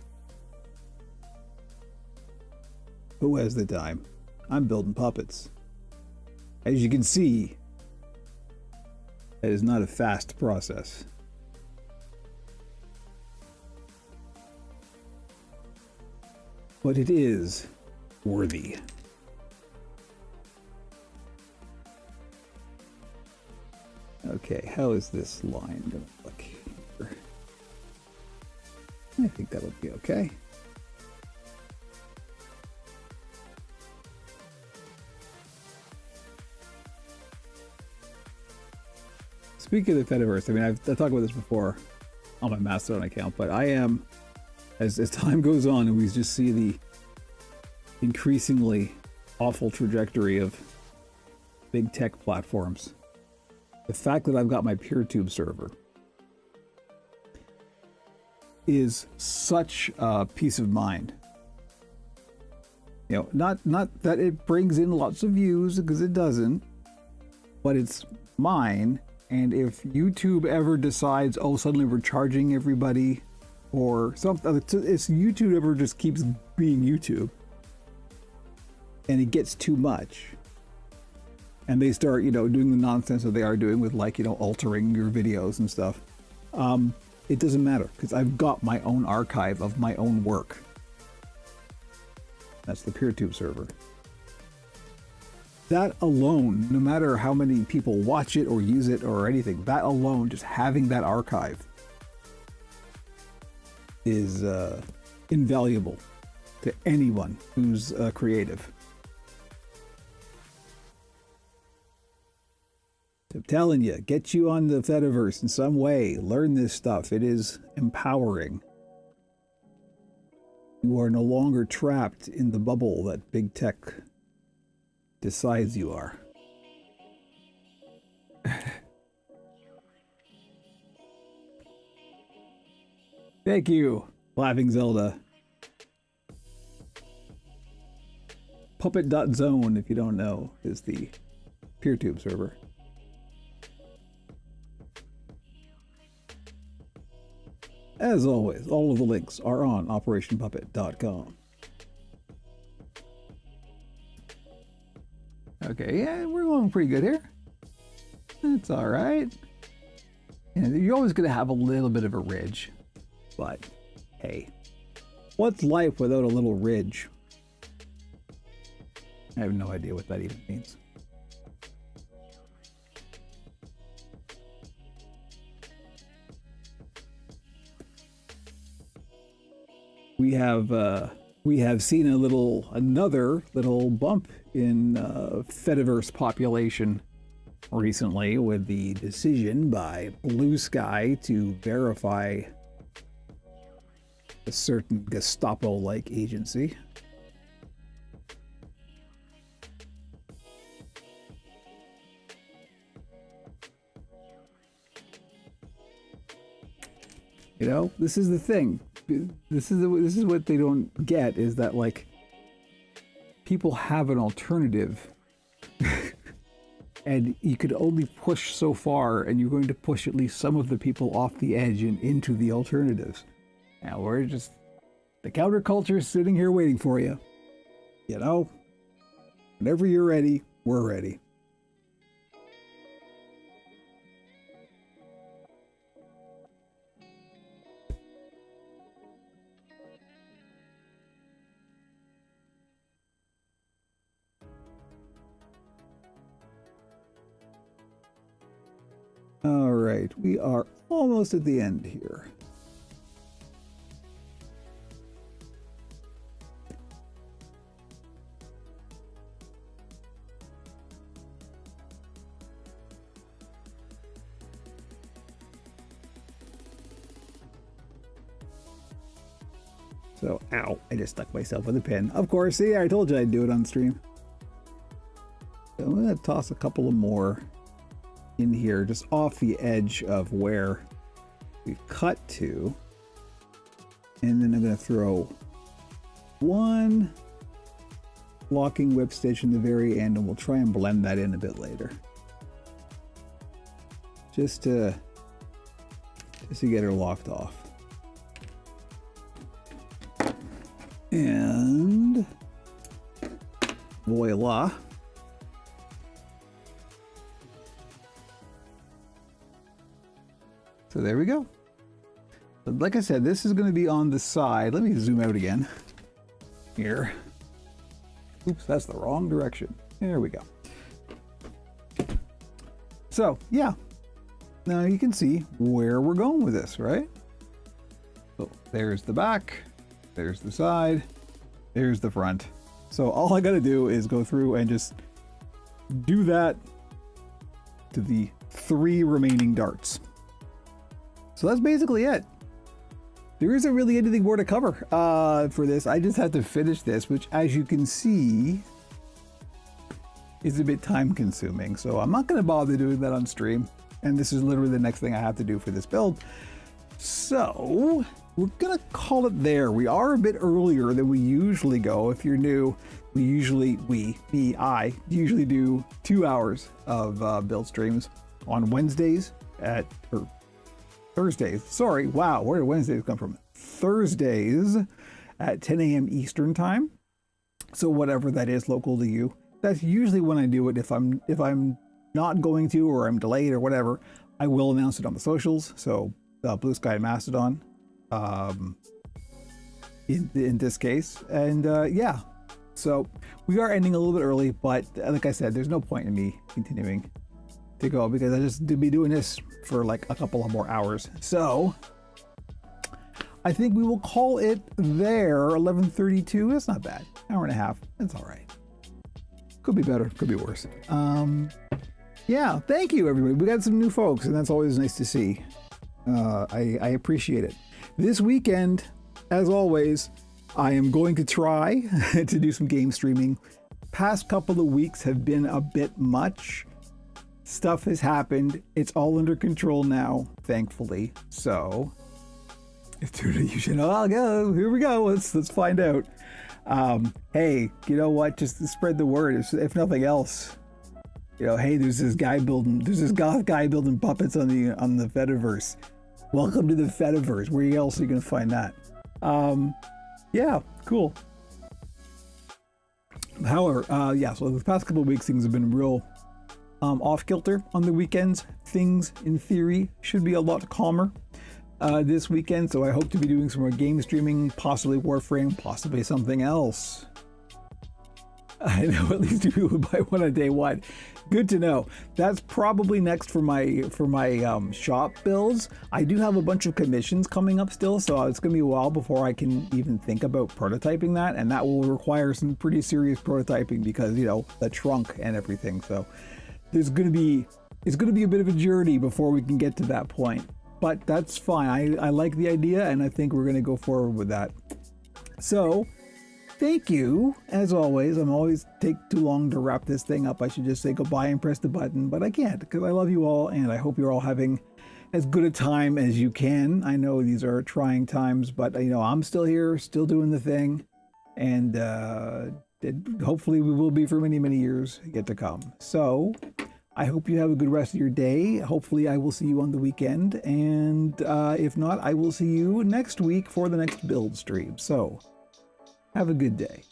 Who has the time? I'm building puppets. As you can see, it is not a fast process. But it is worthy. Okay, how is this line going to look here? I think that'll be okay. Speaking of the Fediverse, I mean, I've talked about this before on my Mastodon account, but I am, as time goes on and we just see the increasingly awful trajectory of big tech platforms, the fact that I've got my PeerTube server is such a peace of mind. You know, not that it brings in lots of views, because it doesn't, but it's mine. And if YouTube ever decides, oh, suddenly we're charging everybody or something, if YouTube ever just keeps being YouTube and it gets too much and they start, you know, doing the nonsense that they are doing with, like, you know, altering your videos and stuff, it doesn't matter, because I've got my own archive of my own work. That's the PeerTube server. That alone, no matter how many people watch it or use it or anything, that alone, just having that archive is invaluable to anyone who's creative. I'm telling you, get you on the Fediverse in some way. Learn this stuff. It is empowering. You are no longer trapped in the bubble that big tech decides you are. Thank you, Laughing Zelda. Puppet.zone, if you don't know, is the PeerTube server. As always, all of the links are on operationpuppet.com. Okay, yeah, we're going pretty good here. That's all right. And you're always going to have a little bit of a ridge, but hey, what's life without a little ridge? I have no idea what that even means. We have seen another little bump in Fediverse population recently with the decision by Blue Sky to verify a certain Gestapo-like agency. You know, this is the thing. This is what they don't get, is that, like, people have an alternative and you could only push so far, and you're going to push at least some of the people off the edge and into the alternatives. Now we're just, the counterculture is sitting here waiting for you. You know, whenever you're ready, we're ready. All right, we are almost at the end here. So, ow, I just stuck myself with a pin. Of course, see, I told you I'd do it on stream. So I'm going to toss a couple of more in here, just off the edge of where we've cut to. And then I'm going to throw one locking whip stitch in the very end, and we'll try and blend that in a bit later. Just to get her locked off. And voila. So there we go. But like I said, this is going to be on the side. Let me zoom out again. Here. Oops, that's the wrong direction. There we go. So, yeah. Now you can see where we're going with this, right? So there's the back. There's the side, there's the front. So all I gotta do is go through and just do that to the 3 remaining darts. So that's basically it. There isn't really anything more to cover for this. I just have to finish this, which as you can see, is a bit time consuming. So I'm not gonna bother doing that on stream. And this is literally the next thing I have to do for this build. So we're gonna call it there. We are a bit earlier than we usually go. If you're new, I usually do 2 hours of build streams on Wednesdays or Thursdays. Sorry, wow, where did Wednesdays come from? Thursdays at 10 a.m. Eastern time. So whatever that is local to you. That's usually when I do it. If I'm not going to, or I'm delayed or whatever, I will announce it on the socials. So Blue Sky and Mastodon. In this case, and yeah, so we are ending a little bit early, but like I said, there's no point in me continuing to go because I just be doing this for like a couple of more hours. So I think we will call it there. 11:32. That's not bad. Hour and a half. That's all right. Could be better. Could be worse. Yeah. Thank you, everybody. We got some new folks, and that's always nice to see. I appreciate it. This weekend, as always, I am going to try to do some game streaming. Past couple of weeks have been a bit much. Stuff has happened. It's all under control now, thankfully. So, you should know. I'll go. Here we go. Let's find out. Hey, you know what? Just to spread the word, if nothing else. You know, hey, there's this goth guy building puppets on the Fediverse. Welcome to the Fediverse. Where else are you gonna find that? Yeah, cool. However, yeah, so the past couple of weeks things have been real off kilter on the weekends. Things in theory should be a lot calmer this weekend, so I hope to be doing some more game streaming, possibly Warframe, possibly something else. I know at least 2 people who buy one on day one. Good to know. That's probably next for my shop builds. I do have a bunch of commissions coming up still, so it's gonna be a while before I can even think about prototyping that, and that will require some pretty serious prototyping because, you know, the trunk and everything. So it's gonna be a bit of a journey before we can get to that point. But that's fine. I like the idea, and I think we're gonna go forward with that. So thank you, as always. I'm always take too long to wrap this thing up. I should just say goodbye and press the button, but I can't because I love you all, and I hope you're all having as good a time as you can. I know these are trying times, but you know, I'm still here, still doing the thing, and hopefully we will be for many, many years yet to come. So I hope you have a good rest of your day. Hopefully I will see you on the weekend. And if not, I will see you next week for the next build stream. So have a good day.